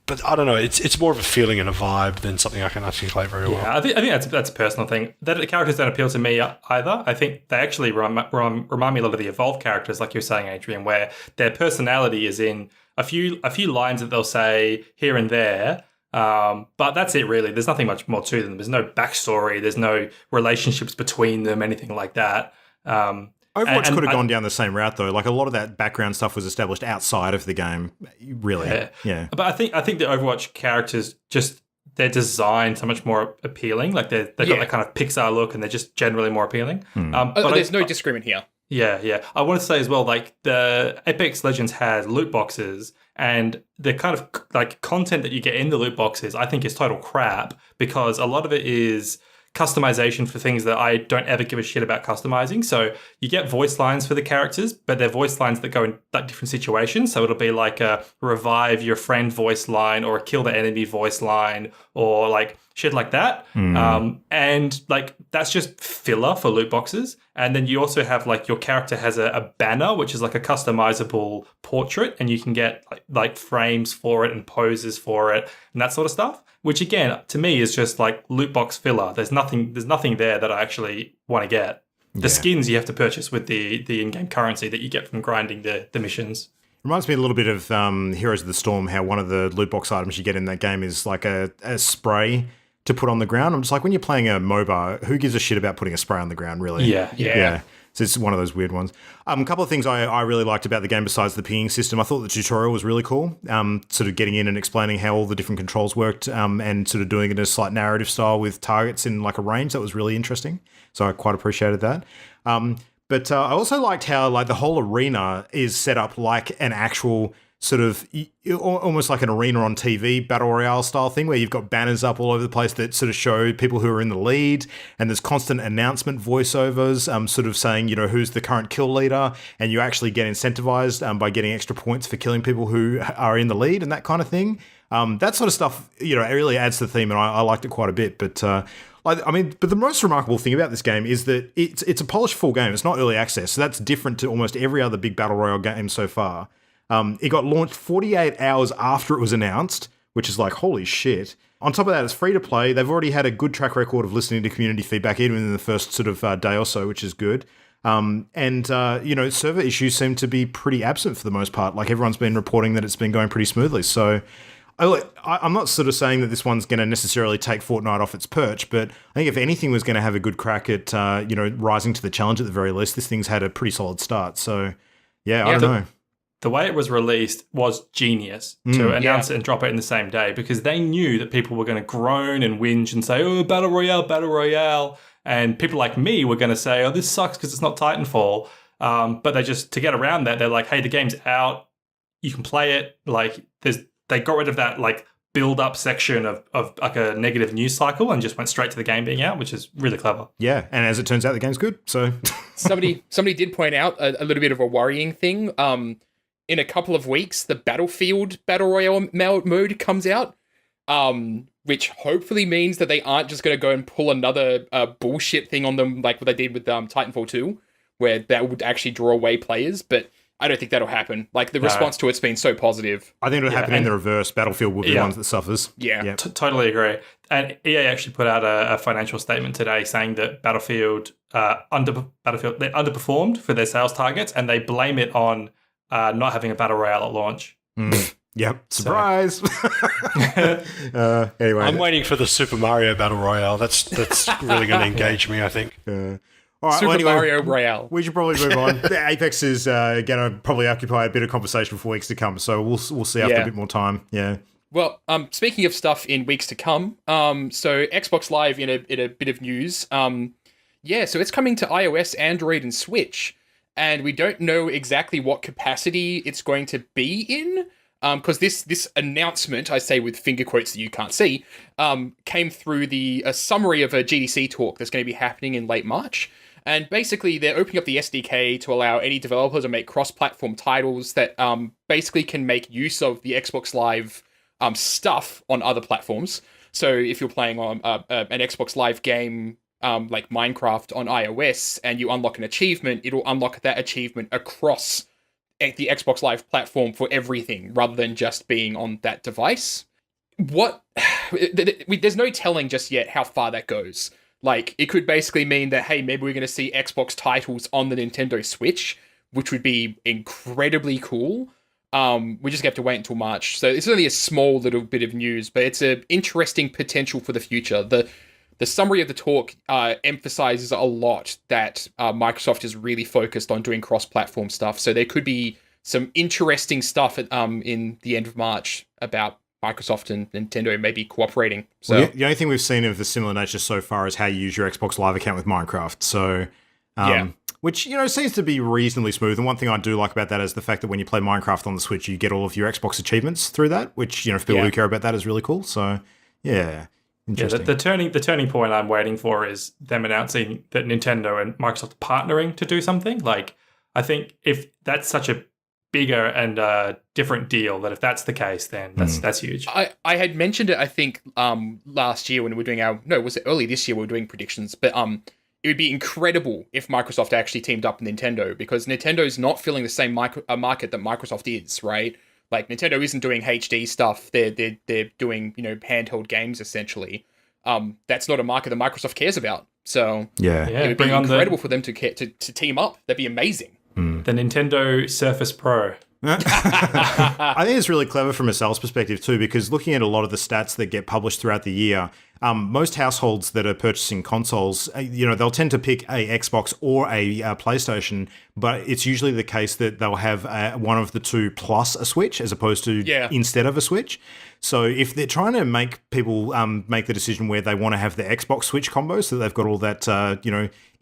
But I don't know. It's more of a feeling and a vibe than something I can articulate very well. I think that's a personal thing. That the characters don't appeal to me either. I think they actually remind me a lot of the Evolve characters, like you're saying, Adrian, where their personality is in a few lines that they'll say here and there. But that's it, really. There's nothing much more to them. There's no backstory. There's no relationships between them, anything like that. Overwatch could have gone down the same route, though. Like, a lot of that background stuff was established outside of the game, really. Yeah. But I think the Overwatch characters, just they're designed so much more appealing. Like, they've got that kind of Pixar look, and they're just generally more appealing. But there's no disagreement here. Yeah. I want to say as well, like, the Apex Legends had loot boxes, and the kind of like content that you get in the loot boxes, I think, is total crap, because a lot of it is customization for things that I don't ever give a shit about customizing. So you get voice lines for the characters, but they're voice lines that go in like different situations. So it'll be like a revive your friend voice line, or a kill the enemy voice line, or like shit like that. And like, that's just filler for loot boxes. And then you also have like, your character has a banner, which is like a customizable portrait, and you can get like frames for it and poses for it and that sort of stuff, which again, to me, is just like loot box filler. There's nothing there that I actually want to get. The skins you have to purchase with the in-game currency that you get from grinding the missions. Reminds me a little bit of Heroes of the Storm, how one of the loot box items you get in that game is like a spray to put on the ground. I'm just like, when you're playing a MOBA, who gives a shit about putting a spray on the ground, really? Yeah. So it's one of those weird ones. A couple of things I really liked about the game besides the pinging system. I thought the tutorial was really cool. Sort of getting in and explaining how all the different controls worked, and sort of doing it in a slight narrative style with targets in like a range. That was really interesting. So I quite appreciated that. But I also liked how like the whole arena is set up like an actual sort of almost like an arena on TV, Battle Royale style thing where you've got banners up all over the place that sort of show people who are in the lead, and there's constant announcement voiceovers sort of saying, you know, who's the current kill leader, and you actually get incentivized by getting extra points for killing people who are in the lead and that kind of thing. That sort of stuff, you know, it really adds to the theme, and I liked it quite a bit. But but the most remarkable thing about this game is that it's a polished full game. It's not early access, so that's different to almost every other big Battle Royale game so far. It got launched 48 hours after it was announced, which is like, holy shit. On top of that, it's free to play. They've already had a good track record of listening to community feedback, even in the first sort of day or so, which is good. Server issues seem to be pretty absent for the most part. Like, everyone's been reporting that it's been going pretty smoothly. So I'm not sort of saying that this one's going to necessarily take Fortnite off its perch, but I think if anything was going to have a good crack at, rising to the challenge at the very least, this thing's had a pretty solid start. So, yeah, I don't know. The way it was released was genius to announce it and drop it in the same day, because they knew that people were going to groan and whinge and say, oh, Battle Royale, Battle Royale. And people like me were going to say, oh, this sucks because it's not Titanfall. But they just, to get around that, they're like, hey, the game's out. You can play it. Like, they got rid of that, like, build-up section of like a negative news cycle and just went straight to the game being out, which is really clever. Yeah, and as it turns out, the game's good. So somebody did point out a little bit of a worrying thing. In a couple of weeks, the Battlefield Battle Royale mode comes out, which hopefully means that they aren't just going to go and pull another bullshit thing on them like what they did with Titanfall 2, where that would actually draw away players, but I don't think that'll happen. Like, the response to it's been so positive. I think it'll happen in the reverse. Battlefield will be the one that suffers. Yeah. Totally agree. And EA actually put out a financial statement today saying that Battlefield they underperformed for their sales targets, and they blame it on not having a Battle Royale at launch. Yep. Surprise. Anyway. I'm waiting for the Super Mario Battle Royale. That's really going to engage me, I think. All right, Super Mario Royale. We should probably move on. Apex is going to probably occupy a bit of conversation for weeks to come, so we'll see after a bit more time. Yeah. Well, speaking of stuff in weeks to come, so Xbox Live in a bit of news. So it's coming to iOS, Android, and Switch. And we don't know exactly what capacity it's going to be in, because this announcement, I say with finger quotes that you can't see, came through a summary of a GDC talk that's going to be happening in late March. And basically, they're opening up the SDK to allow any developer to make cross-platform titles that basically can make use of the Xbox Live stuff on other platforms. So if you're playing on an Xbox Live game, like Minecraft on iOS, and you unlock an achievement, it'll unlock that achievement across the Xbox Live platform for everything, rather than just being on that device. There's no telling just yet how far that goes. Like, it could basically mean that, hey, maybe we're going to see Xbox titles on the Nintendo Switch, which would be incredibly cool. We just have to wait until March. So it's only a small little bit of news, but it's an interesting potential for the future. The summary of the talk emphasizes a lot that Microsoft is really focused on doing cross-platform stuff. So there could be some interesting stuff in the end of March about Microsoft and Nintendo maybe cooperating. So the only thing we've seen of a similar nature so far is how you use your Xbox Live account with Minecraft. So, which, seems to be reasonably smooth. And one thing I do like about that is the fact that when you play Minecraft on the Switch, you get all of your Xbox achievements through that, which, for people who care about that is really cool. So, yeah. Yeah, the turning point I'm waiting for is them announcing that Nintendo and Microsoft are partnering to do something. Like, I think if that's such a bigger and different deal, that if that's the case, then that's huge. I had mentioned it, I think, last year when we were doing was it early this year we were doing predictions, but it would be incredible if Microsoft actually teamed up with Nintendo, because Nintendo's not filling the same market that Microsoft is, right? Like, Nintendo isn't doing HD stuff. They're doing, handheld games, essentially. That's not a market that Microsoft cares about. So it would be incredible for them to team up. That'd be amazing. The Nintendo Surface Pro. I think it's really clever from a sales perspective too, because looking at a lot of the stats that get published throughout the year, most households that are purchasing consoles, they'll tend to pick a Xbox or a PlayStation, but it's usually the case that they'll have one of the two plus a Switch as opposed to instead of a Switch. So if they're trying to make people make the decision where they want to have the Xbox Switch combo so that they've got all that,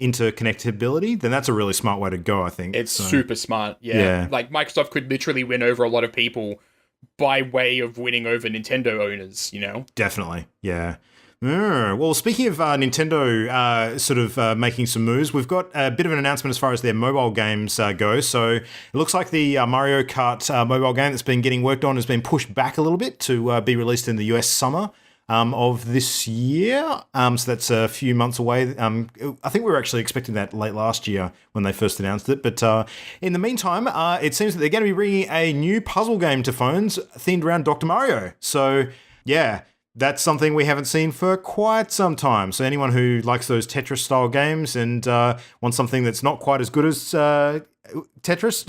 interconnectability, then that's a really smart way to go, I think. It's super smart, yeah. Like, Microsoft could literally win over a lot of people by way of winning over Nintendo owners, Definitely, yeah. Well, speaking of Nintendo making some moves, we've got a bit of an announcement as far as their mobile games go. So it looks like the Mario Kart mobile game that's been getting worked on has been pushed back a little bit to be released in the US summer of this year. So that's a few months away. I think we were actually expecting that late last year when they first announced it. But in the meantime, it seems that they're going to be bringing a new puzzle game to phones themed around Dr. Mario. So, yeah. That's something we haven't seen for quite some time. So anyone who likes those Tetris-style games and wants something that's not quite as good as Tetris,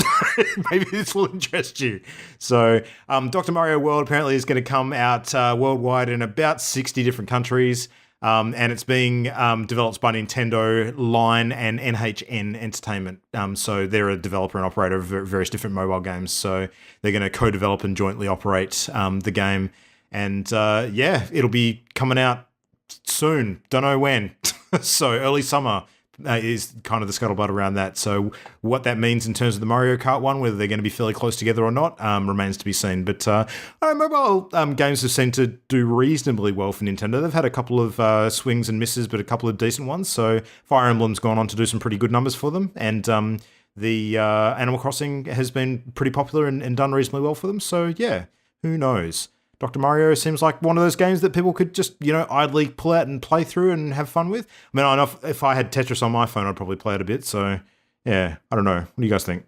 maybe this will interest you. So Dr. Mario World apparently is going to come out worldwide in about 60 different countries. And it's being developed by Nintendo, Line, and NHN Entertainment. So they're a developer and operator of various different mobile games. So they're going to co-develop and jointly operate the game. And it'll be coming out soon. Don't know when. So early summer is kind of the scuttlebutt around that. So what that means in terms of the Mario Kart one, whether they're going to be fairly close together or not, remains to be seen. But mobile games have seemed to do reasonably well for Nintendo. They've had a couple of swings and misses, but a couple of decent ones. So Fire Emblem's gone on to do some pretty good numbers for them. And the Animal Crossing has been pretty popular and done reasonably well for them. So yeah, who knows? Dr. Mario seems like one of those games that people could just, idly pull out and play through and have fun with. I mean, I know if I had Tetris on my phone, I'd probably play it a bit. So, yeah, I don't know. What do you guys think?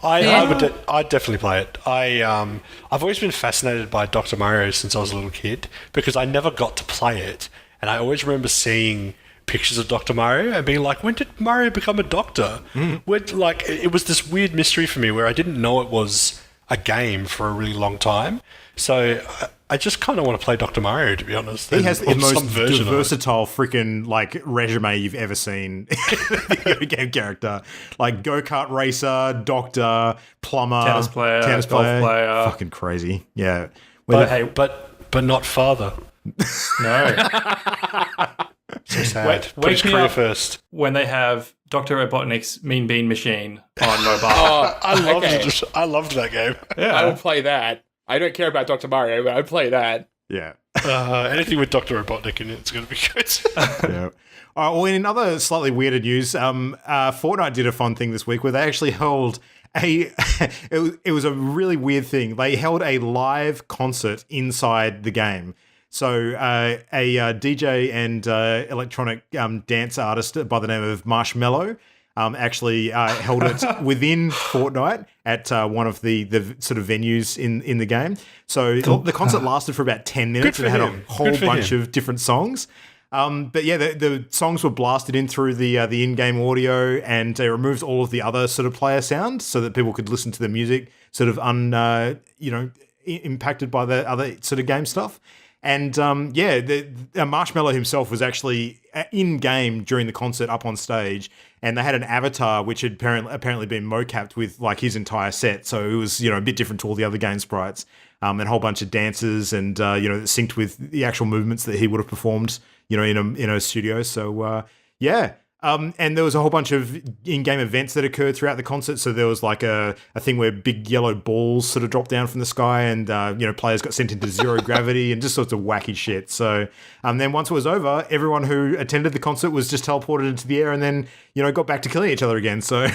I'd definitely play it. I've always been fascinated by Dr. Mario since I was a little kid because I never got to play it. And I always remember seeing pictures of Dr. Mario and being like, when did Mario become a doctor? It was this weird mystery for me where I didn't know it was a game for a really long time. So I just kind of want to play Dr. Mario, to be honest. He has the most versatile freaking resume you've ever seen. Video game character, like go-kart racer, doctor, plumber, tennis player, golf player. Fucking crazy. Yeah, but not father. No. So sad. Put his career first. When they have Dr. Robotnik's Mean Bean Machine on mobile. I loved that game. Yeah. I will play that. I don't care about Dr. Mario, but I'd play that. Yeah. Anything with Dr. Robotnik in it's going to be good. Yeah. All right, well, in other slightly weirder news, Fortnite did a fun thing this week where they actually held it was a really weird thing. They held a live concert inside the game. So a DJ and electronic dance artist by the name of Marshmello actually held it within Fortnite at one of the sort of venues in the game. So the concert lasted for about 10 minutes and it had a whole bunch of different songs. But yeah, the songs were blasted in through the in-game audio, and they removed all of the other sort of player sound so that people could listen to the music sort of impacted by the other sort of game stuff. And Marshmello himself was actually in-game during the concert up on stage, and they had an avatar which had apparently been mocapped with like his entire set, so it was a bit different to all the other game sprites, and a whole bunch of dances and synced with the actual movements that he would have performed in a studio. So and there was a whole bunch of in-game events that occurred throughout the concert. So there was like a thing where big yellow balls sort of dropped down from the sky, and players got sent into zero gravity and just sorts of wacky shit. So then once it was over, everyone who attended the concert was just teleported into the air and then got back to killing each other again. So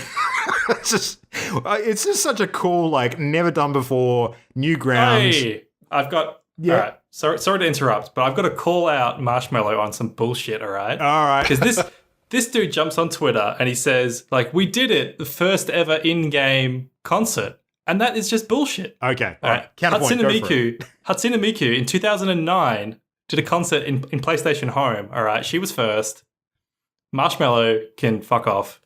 it's just such a cool, like, never done before, new ground. Hey, I've got all right. Sorry to interrupt, but I've got to call out Marshmello on some bullshit. All right, because this dude jumps on Twitter and he says, like, we did it, the first ever in-game concert. And that is just bullshit. Okay. All right. Counterpoint, Hatsune Miku in 2009 did a concert in PlayStation Home. All right. She was first. Marshmello can fuck off.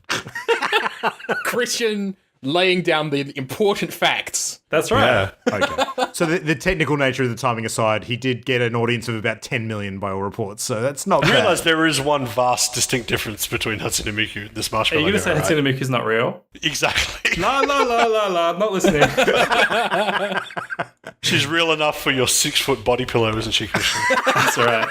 Christian laying down the important facts. That's right. Yeah. Okay. So the technical nature of the timing aside, he did get an audience of about 10 million by all reports. So that's not I bad. realise there is one vast, distinct difference between Hatsune Miku and this Are marshmallow. you going to say Hatsune Miku's not real? Exactly. La, la, la, la, la. I'm not listening. She's real enough for your 6-foot body pillow, isn't she, Christian? That's right.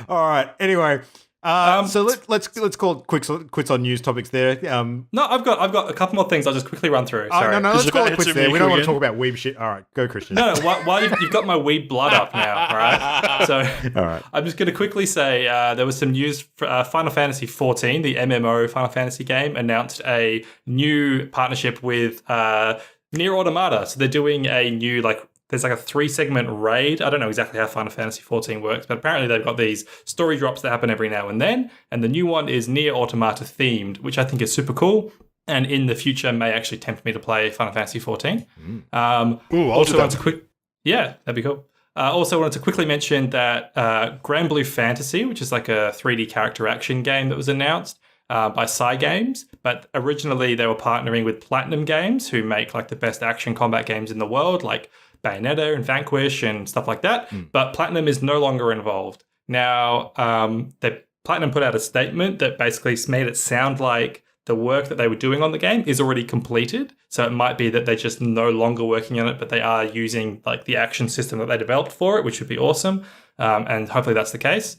All right. Anyway, so let's call it quits on news topics there. No, I've got a couple more things I'll just quickly run through. Sorry. No, let's it call about it quits Hatsune there. We don't Miku want to again? talk about weeb shit. All right, go Christian. No, while you've got my weeb blood up now, all right? So All right. I'm just going to quickly say there was some news for Final Fantasy XIV, the MMO Final Fantasy game, announced a new partnership with Nier Automata. So they're doing a new, there's a 3-segment raid. I don't know exactly how Final Fantasy XIV works, but apparently they've got these story drops that happen every now and then. And the new one is Nier Automata themed, which I think is super cool. And in the future may actually tempt me to play Final Fantasy XIV. I'll Also do wanted that. to yeah, that'd be cool. Also wanted to quickly mention that Grand Blue Fantasy, which is like a 3D character action game that was announced by Cygames, but originally they were partnering with Platinum Games, who make the best action combat games in the world, like Bayonetta and Vanquish and stuff like that. But Platinum is no longer involved. Now, Platinum put out a statement that basically made it sound like the work that they were doing on the game is already completed. So it might be that they're just no longer working on it, but they are using the action system that they developed for it, which would be awesome. And hopefully that's the case.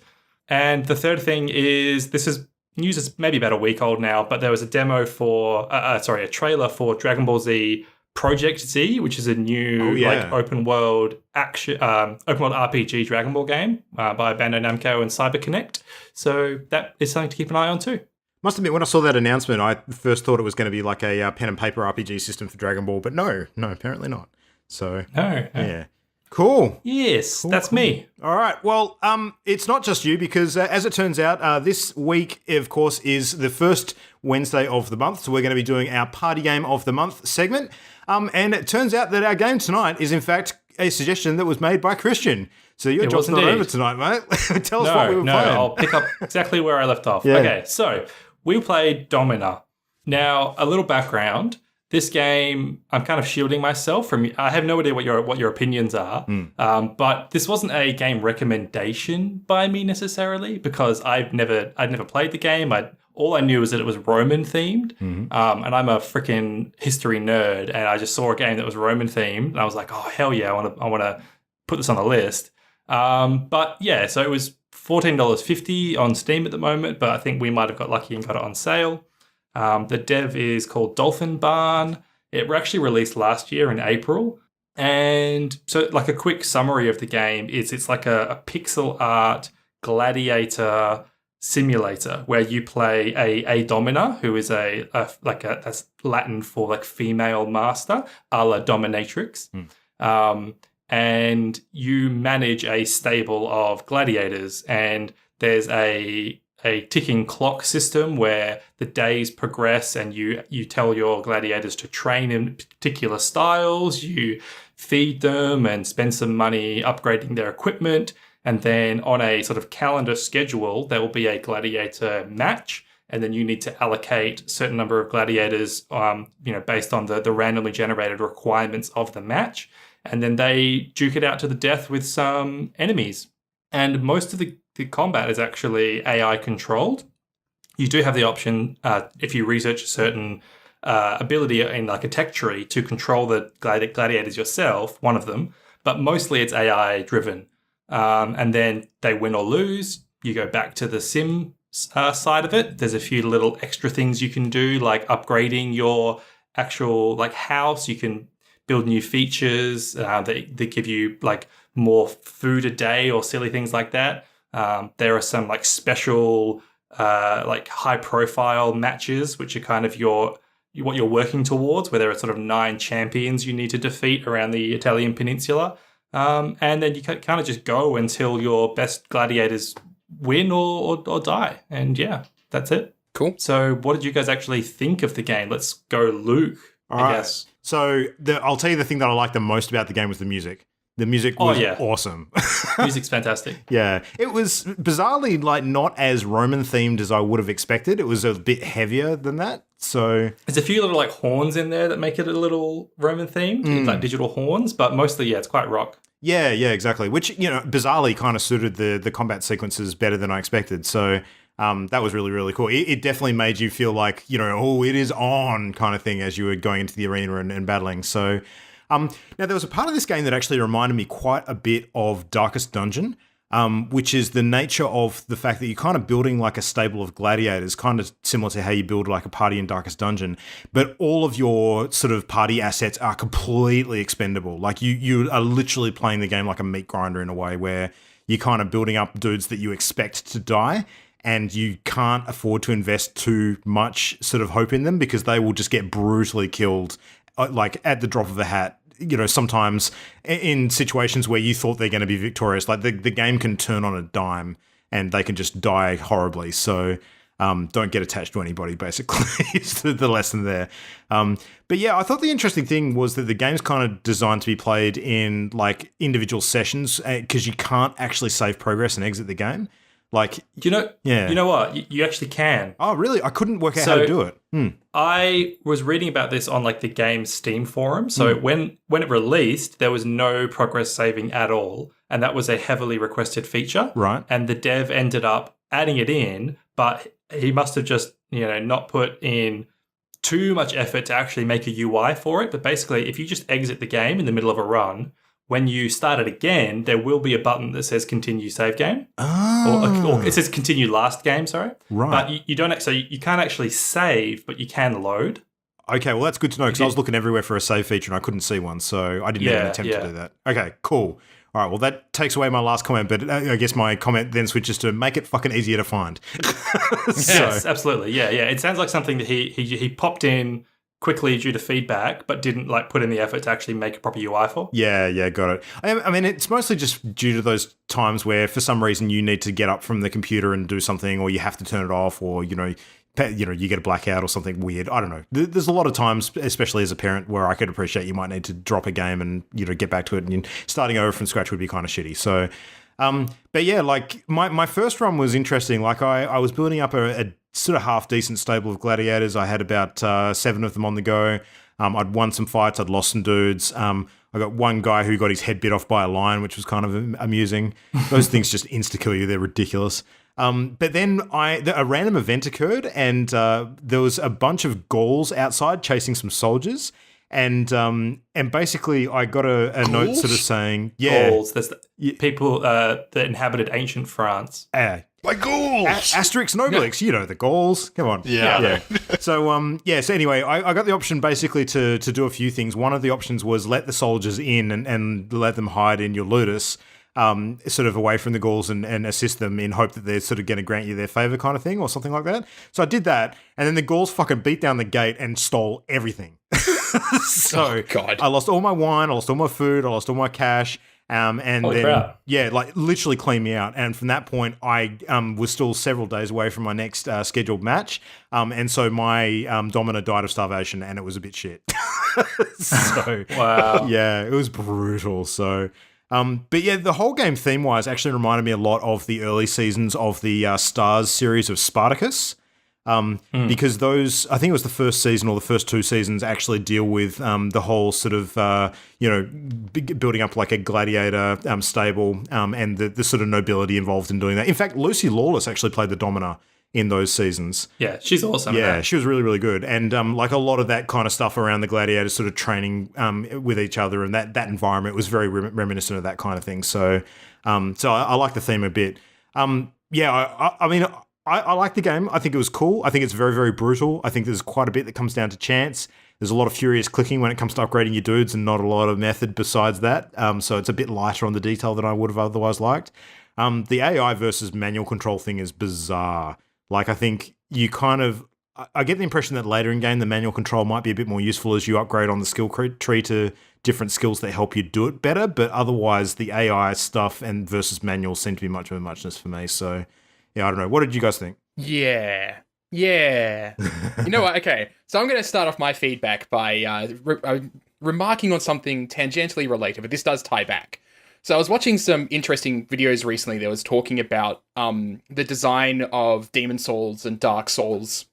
And the third thing is, this is news is maybe about a week old now, but there was a demo for, a trailer for Dragon Ball Z Project Z, which is a new open world RPG Dragon Ball game by Bandai Namco and CyberConnect. So that is something to keep an eye on too. Must admit, when I saw that announcement, I first thought it was going to be like a pen and paper RPG system for Dragon Ball, but no, apparently not. So yeah. Cool. Yes, that's me. All right. Well, it's not just you because, as it turns out, this week, of course, is the first Wednesday of the month. So we're going to be doing our Party Game of the Month segment. And it turns out that our game tonight is, in fact, a suggestion that was made by Christian. So your job's not over tonight, mate. Tell us what we were playing. I'll pick up exactly where I left off. Yeah. Okay, so we played Domina. Now, a little background. This game, I'm kind of shielding myself from. I have no idea what your opinions are, but this wasn't a game recommendation by me necessarily because I'd never played the game. All I knew was that it was Roman themed, and I'm a freaking history nerd, and I just saw a game that was Roman themed, and I was like, oh hell yeah, I want to put this on the list. But yeah, so it was $14.50 on Steam at the moment, but I think we might have got lucky and got it on sale. The dev is called Dolphin Barn. It actually released last year in April. And so a quick summary of the game is it's like a pixel art gladiator simulator where you play a domina who is that's Latin for female master, a la dominatrix. And you manage a stable of gladiators, and there's a ticking clock system where the days progress and you tell your gladiators to train in particular styles, you feed them and spend some money upgrading their equipment, and then on a sort of calendar schedule there will be a gladiator match, and then you need to allocate a certain number of gladiators based on the randomly generated requirements of the match, and then they duke it out to the death with some enemies. And most of the combat is actually AI controlled. You do have the option, if you research a certain ability in a tech tree, to control the gladiators yourself, one of them, but mostly it's AI driven. And then they win or lose. You go back to the sim side of it. There's a few little extra things you can do, like upgrading your actual house. You can build new features that give you more food a day or silly things like that. There are some special high profile matches which are kind of what you're working towards, where there are sort of 9 champions you need to defeat around the Italian peninsula, and then you kind of just go until your best gladiators win or die, and yeah, that's it. Cool. So what did you guys actually think of the game? Let's go Luke. I guess. So I'll tell you the thing that I liked the most about the game was the music. The music was awesome. Music's fantastic. Yeah. It was bizarrely like not as Roman themed as I would have expected. It was a bit heavier than that. So there's a few little like horns in there that make it a little Roman themed, like digital horns, but mostly, it's quite rock. Yeah, exactly. Which, bizarrely kind of suited the combat sequences better than I expected. So that was really, really cool. It definitely made you feel like, it is on kind of thing as you were going into the arena and battling. So now there was a part of this game that actually reminded me quite a bit of Darkest Dungeon, which is the nature of the fact that you're kind of building like a stable of gladiators, kind of similar to how you build like a party in Darkest Dungeon, but all of your sort of party assets are completely expendable. Like you are literally playing the game like a meat grinder in a way where you're kind of building up dudes that you expect to die, and you can't afford to invest too much sort of hope in them because they will just get brutally killed like at the drop of a hat. Sometimes in situations where you thought they're going to be victorious, like the game can turn on a dime and they can just die horribly. So don't get attached to anybody, basically, is the lesson there. But yeah, I thought the interesting thing was that the game's kind of designed to be played in like individual sessions because you can't actually save progress and exit the game. Like, you know what? You actually can. Oh, really? I couldn't work out how to do it. I was reading about this on like the game's Steam forum. So when it released, there was no progress saving at all. And that was a heavily requested feature. Right. And the dev ended up adding it in, but he must have just, not put in too much effort to actually make a UI for it. But basically, if you just exit the game in the middle of a run, when you start it again, there will be a button that says continue save game. Or it says continue last game, sorry. Right. But you don't, so you can't actually save, but you can load. Okay, well, that's good to know because I was looking everywhere for a save feature and I couldn't see one. So I didn't even attempt to do that. Okay, cool. All right, well, that takes away my last comment, but I guess my comment then switches to make it fucking easier to find. Yes, absolutely. Yeah. It sounds like something that he popped in quickly due to feedback, but didn't like put in the effort to actually make a proper UI for. Yeah, got it. I mean, it's mostly just due to those times where for some reason you need to get up from the computer and do something, or you have to turn it off, or you get a blackout or something weird. I don't know. There's a lot of times, especially as a parent, where I could appreciate you might need to drop a game and get back to it, and starting over from scratch would be kind of shitty. So, but yeah, like my first run was interesting. Like I was building up a sort of half decent stable of gladiators. I had about 7 of them on the go. I'd won some fights. I'd lost some dudes. I got one guy who got his head bit off by a lion, which was kind of amusing. Those things just insta-kill you. They're ridiculous. But then a random event occurred, and there was a bunch of Gauls outside chasing some soldiers. And basically, I got a note sort of saying, Gauls. That's the people that inhabited ancient France. Like Gauls! Asterix and Obelix, the Gauls. Come on. Yeah. So, so anyway, I got the option basically to do a few things. One of the options was let the soldiers in and let them hide in your ludus, sort of away from the Gauls and assist them in hope that they're sort of going to grant you their favor kind of thing or something like that. So I did that, and then the Gauls fucking beat down the gate and stole everything. So God. I lost all my wine, I lost all my food, I lost all my cash. And Holy then, crap. like literally clean me out. And from that point, I was still several days away from my next scheduled match. And so my Domina died of starvation, and it was a bit shit. So, wow. Yeah, it was brutal. So, but yeah, the whole game theme-wise actually reminded me a lot of the early seasons of the Stars series of Spartacus. Because those, I think it was the first season or the first 2 seasons actually deal with the whole sort of, building up like a gladiator stable and the sort of nobility involved in doing that. In fact, Lucy Lawless actually played the Domina in those seasons. Yeah, she's awesome. Yeah, she was really, really good. And like a lot of that kind of stuff around the gladiators sort of training with each other and that environment was very reminiscent of that kind of thing. So, I like the theme a bit. I mean, I like the game. I think it was cool. I think it's very, very brutal. I think there's quite a bit that comes down to chance. There's a lot of furious clicking when it comes to upgrading your dudes and not a lot of method besides that. So it's a bit lighter on the detail than I would have otherwise liked. The AI versus manual control thing is bizarre. Like, I think you I get the impression that later in game, the manual control might be a bit more useful as you upgrade on the skill tree to different skills that help you do it better. But otherwise, the AI stuff and versus manual seem to be much of a muchness for me. So, yeah, I don't know. What did you guys think? Yeah. You know what? Okay. So I'm going to start off my feedback by remarking on something tangentially related, but this does tie back. So I was watching some interesting videos recently that was talking about the design of Demon Souls and Dark Souls,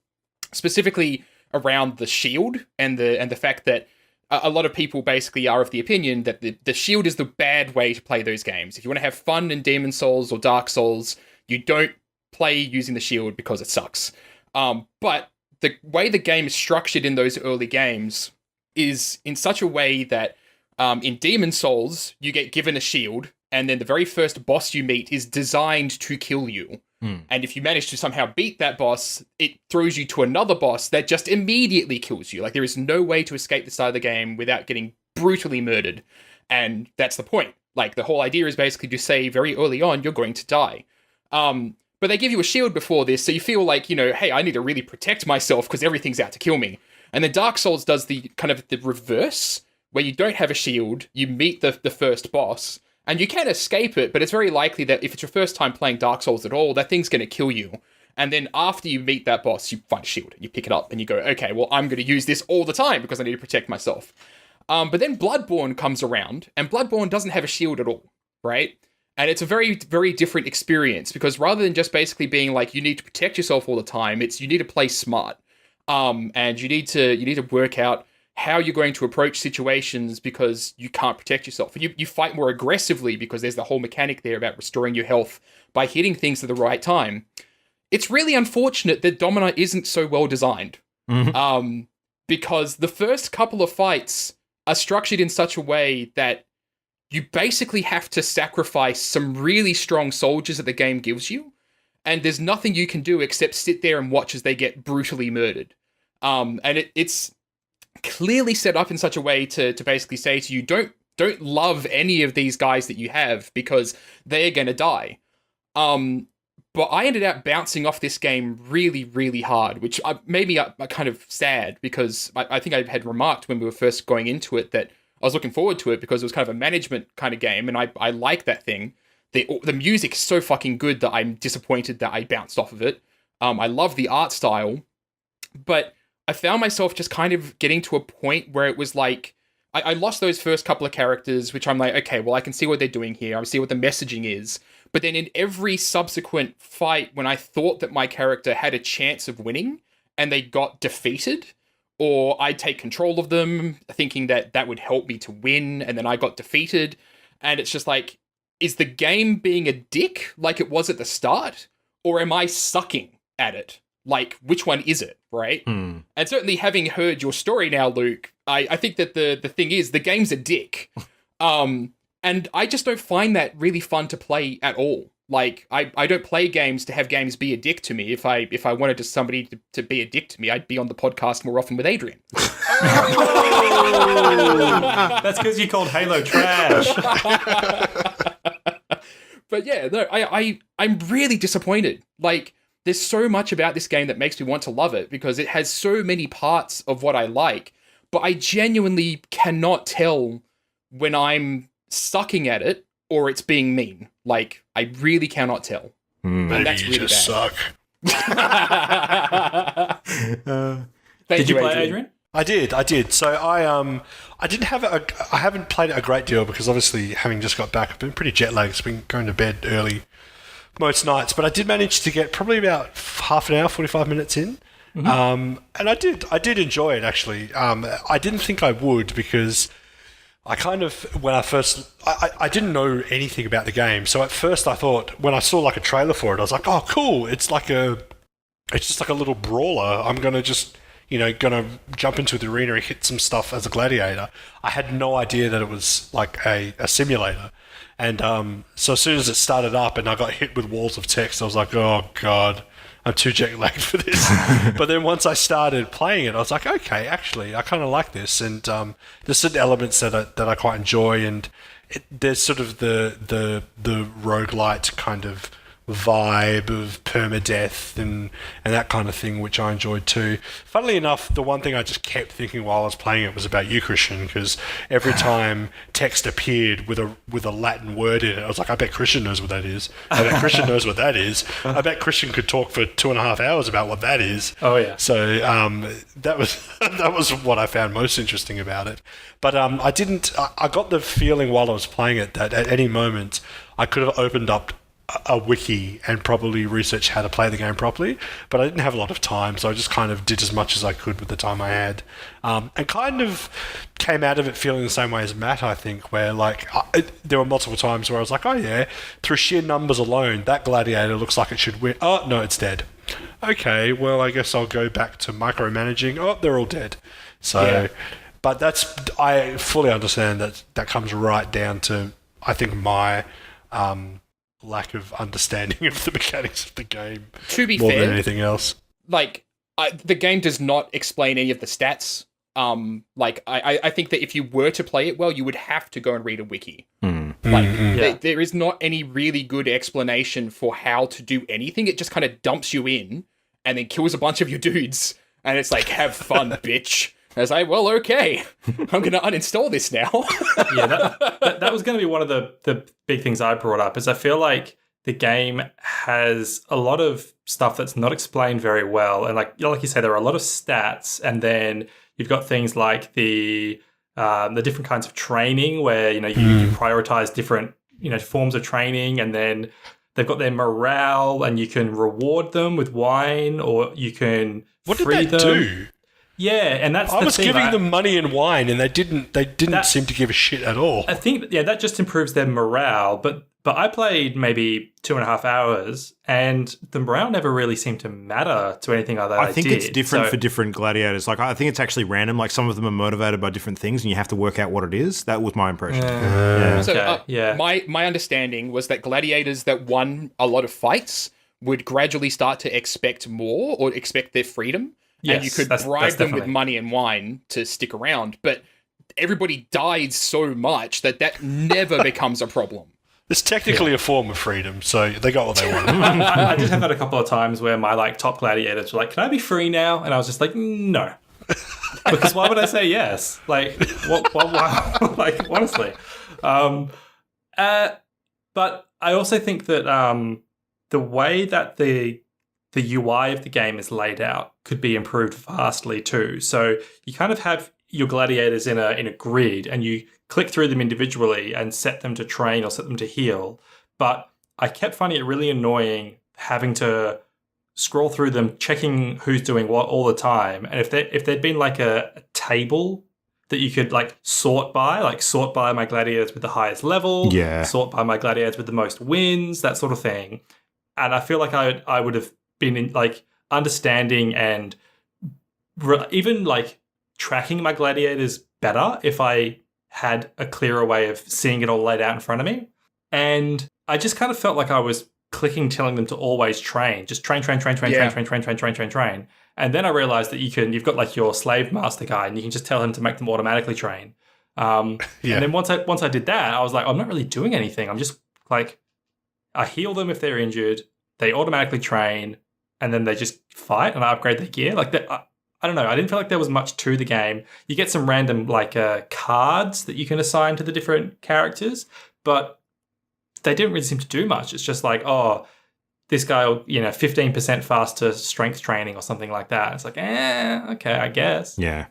specifically around the shield and the fact that a lot of people basically are of the opinion that the shield is the bad way to play those games. If you want to have fun in Demon Souls or Dark Souls, you don't play using the shield because it sucks. But the way the game is structured in those early games is in such a way that in Demon Souls, you get given a shield, and then the very first boss you meet is designed to kill you. And if you manage to somehow beat that boss, it throws you to another boss that just immediately kills you. Like, there is no way to escape the start of the game without getting brutally murdered. And that's the point. Like, the whole idea is basically to say very early on, you're going to die. But they give you a shield before this, so you feel like, hey, I need to really protect myself because everything's out to kill me. And then Dark Souls does the kind of the reverse, where you don't have a shield, you meet the first boss, and you can escape it, but it's very likely that if it's your first time playing Dark Souls at all, that thing's going to kill you. And then after you meet that boss, you find a shield, and you pick it up, and you go, okay, well, I'm going to use this all the time because I need to protect myself. But then Bloodborne comes around, and Bloodborne doesn't have a shield at all, right? And it's a very, very different experience, because rather than just basically being like, you need to protect yourself all the time, it's you need to play smart. And you need to work out how you're going to approach situations because you can't protect yourself. And you fight more aggressively because there's the whole mechanic there about restoring your health by hitting things at the right time. It's really unfortunate that Domina isn't so well designed. Because the first couple of fights are structured in such a way that you basically have to sacrifice some really strong soldiers that the game gives you. And there's nothing you can do except sit there and watch as they get brutally murdered. And it's clearly set up in such a way to basically say to you, don't love any of these guys that you have because they're going to die. But I ended up bouncing off this game really, really hard, which made me kind of sad because I think I had remarked when we were first going into it that I was looking forward to it because it was kind of a management kind of game, and I like that thing. The music is so fucking good that I'm disappointed that I bounced off of it. I love the art style, but I found myself just kind of getting to a point where it was like, I lost those first couple of characters, which I'm like, okay, well, I can see what they're doing here. I see what the messaging is. But then in every subsequent fight, when I thought that my character had a chance of winning and they got defeated, or I'd take control of them thinking that that would help me to win, and then I got defeated. And it's just like, is the game being a dick like it was at the start? Or am I sucking at it? Like, which one is it, right? And certainly having heard your story now, Luke, I think that the thing is, the game's a dick. And I just don't find that really fun to play at all. Like, I don't play games to have games be a dick to me. If I wanted somebody to be a dick to me, I'd be on the podcast more often with Adrian. That's because you called Halo trash. But yeah, no, I'm really disappointed. Like, there's so much about this game that makes me want to love it because it has so many parts of what I like, but I genuinely cannot tell when I'm sucking at it or it's being mean. Like, I really cannot tell. Maybe that's you really just bad. suck. Did you play, Adrian? I did. So I haven't played it a great deal because obviously having just got back, I've been pretty jet lagged. I've been going to bed early most nights, but I did manage to get probably about half an hour, 45 minutes in. And I did enjoy it actually. I didn't think I would because I kind of, when I didn't know anything about the game. So at first I thought, when I saw like a trailer for it, I was like, oh cool, it's just like a little brawler. I'm going to just, gonna jump into the arena and hit some stuff as a gladiator. I had no idea that it was like a simulator. And so as soon as it started up and I got hit with walls of text, I was like, oh God, I'm too jet lagged for this. But then once I started playing it, I was like, okay, actually, I kind of like this. And there's certain elements that I quite enjoy. And there's sort of the roguelite kind of vibe of permadeath and that kind of thing, which I enjoyed too. Funnily enough, the one thing I just kept thinking while I was playing it was about you, Christian, because every time text appeared with a Latin word in it, I was like, I bet Christian knows what that is. I bet Christian knows what that is. I bet Christian could talk for 2.5 hours about what that is. Oh yeah. So that was what I found most interesting about it. But I got the feeling while I was playing it that at any moment I could have opened up a wiki and probably researched how to play the game properly, but I didn't have a lot of time, so I just kind of did as much as I could with the time I had, and kind of came out of it feeling the same way as Matt, I think, where there were multiple times where I was like, oh yeah, through sheer numbers alone, that gladiator looks like it should win. Oh no, it's dead. Okay, well I guess I'll go back to micromanaging. Oh, they're all dead. So, yeah. But I fully understand that comes right down to, I think, my lack of understanding of the mechanics of the game. To be more fair, than anything else. The game does not explain any of the stats. I think that if you were to play it well, you would have to go and read a wiki. There is not any really good explanation for how to do anything. It just kind of dumps you in and then kills a bunch of your dudes. And it's like, have fun, bitch. I was like, well, okay, I'm going to uninstall this now. Yeah, that was going to be one of the big things I brought up, is I feel like the game has a lot of stuff that's not explained very well. And like you say, there are a lot of stats, and then you've got things like the different kinds of training where, you prioritize different, forms of training, and then they've got their morale, and you can reward them with wine, or you can free them. What did that do? Yeah, and that's the thing. I was giving them money and wine, and they didn't seem to give a shit at all. I think, that just improves their morale. But I played maybe 2.5 hours, and the morale never really seemed to matter to anything other than I think it's different for different gladiators. Like, I think it's actually random. Like, some of them are motivated by different things, and you have to work out what it is. That was my impression. My understanding was that gladiators that won a lot of fights would gradually start to expect more, or expect their freedom. Yes, and you could bribe them with money and wine to stick around. But everybody died so much that never becomes a problem. It's technically a form of freedom, so they got what they wanted. I did have that a couple of times where my top gladiators were like, "Can I be free now?" And I was just like, "No," because why would I say yes? Like, why? Like, honestly. But I also think that the way that the UI of the game is laid out could be improved vastly too. So you kind of have your gladiators in a grid, and you click through them individually and set them to train or set them to heal. But I kept finding it really annoying having to scroll through them, checking who's doing what all the time. And if there'd been like a table that you could sort by my gladiators with the highest level, sort by my gladiators with the most wins, that sort of thing. And I feel like I would have been in understanding and even tracking my gladiators better if I had a clearer way of seeing it all laid out in front of me. And I just kind of felt like I was clicking, telling them to always train, just train. And then I realized that you've got your slave master guy, and you can just tell him to make them automatically train. And then once I did that, I was like, I'm not really doing anything. I'm just I heal them if they're injured, they automatically train, and then they just fight and I upgrade their gear. I don't know. I didn't feel like there was much to the game. You get some random cards that you can assign to the different characters, but they didn't really seem to do much. It's just this guy will, 15% faster strength training or something like that. It's like, okay, I guess. Yeah.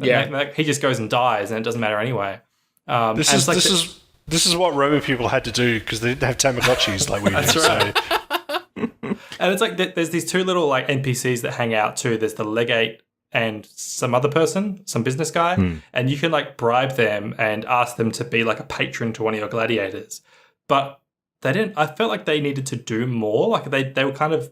He just goes and dies, and it doesn't matter anyway. This is what Roman people had to do because they didn't have Tamagotchis like we do. That's right. And it's there's these two little NPCs that hang out too. There's the legate and some other person, some business guy, and you can bribe them and ask them to be a patron to one of your gladiators. But they didn't. I felt like they needed to do more. They were kind of a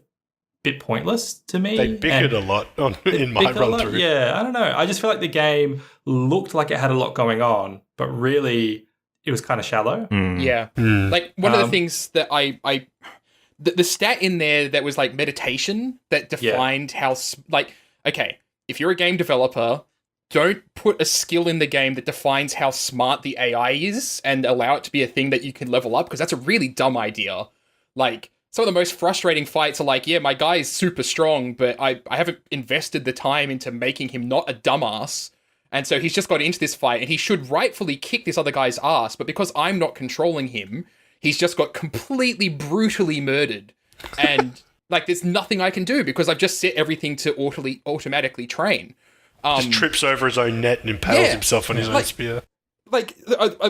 bit pointless to me. They bickered a lot in my run through. Yeah, I don't know. I just feel like the game looked like it had a lot going on, but really it was kind of shallow. Yeah. One of the things that the stat in there that was meditation that defined how okay, if you're a game developer, don't put a skill in the game that defines how smart the AI is and allow it to be a thing that you can level up, because that's a really dumb idea. some of the most frustrating fights are like, yeah, my guy is super strong, but I haven't invested the time into making him not a dumbass. And so he's just got into this fight and he should rightfully kick this other guy's ass. But because I'm not controlling him, he's just got completely brutally murdered. And like, there's nothing I can do because I've just set everything to automatically train. Just trips over his own net and impales himself on his own spear. Like,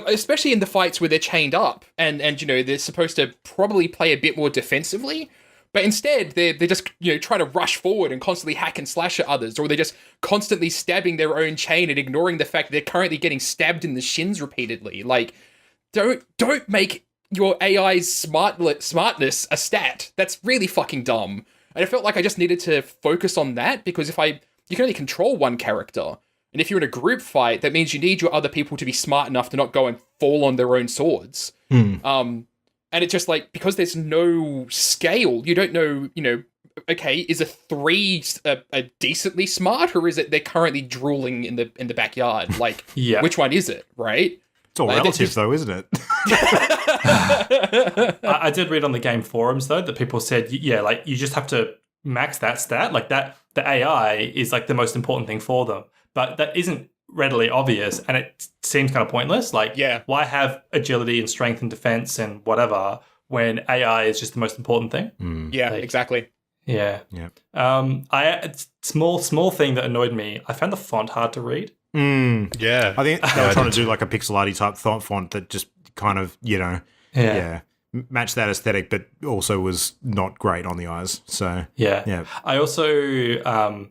especially in the fights where they're chained up and they're supposed to probably play a bit more defensively. But instead, they're just, trying to rush forward and constantly hack and slash at others, or they're just constantly stabbing their own chain and ignoring the fact they're currently getting stabbed in the shins repeatedly. Like, don't make your AI's smartness a stat. That's really fucking dumb. And I felt like I just needed to focus on that because you can only control one character. And if you're in a group fight, that means you need your other people to be smart enough to not go and fall on their own swords. And it's just like, because there's no scale, you don't know, okay, is a 3 a decently smart, or is it they're currently drooling in the backyard? Like, which one is it, right? It's all relative, though, isn't it? I did read on the game forums, though, that people said, like, you just have to max that stat. Like, that the AI is, like, the most important thing for them. But that isn't readily obvious, and it seems kind of pointless. Like, why have agility and strength and defense and whatever when AI is just the most important thing? Yeah, like, exactly. Yeah. Small thing that annoyed me. I found the font hard to read. Yeah. I think they were trying to do like a pixel arty type font that just kind of, matched that aesthetic, but also was not great on the eyes. So, yeah. I also...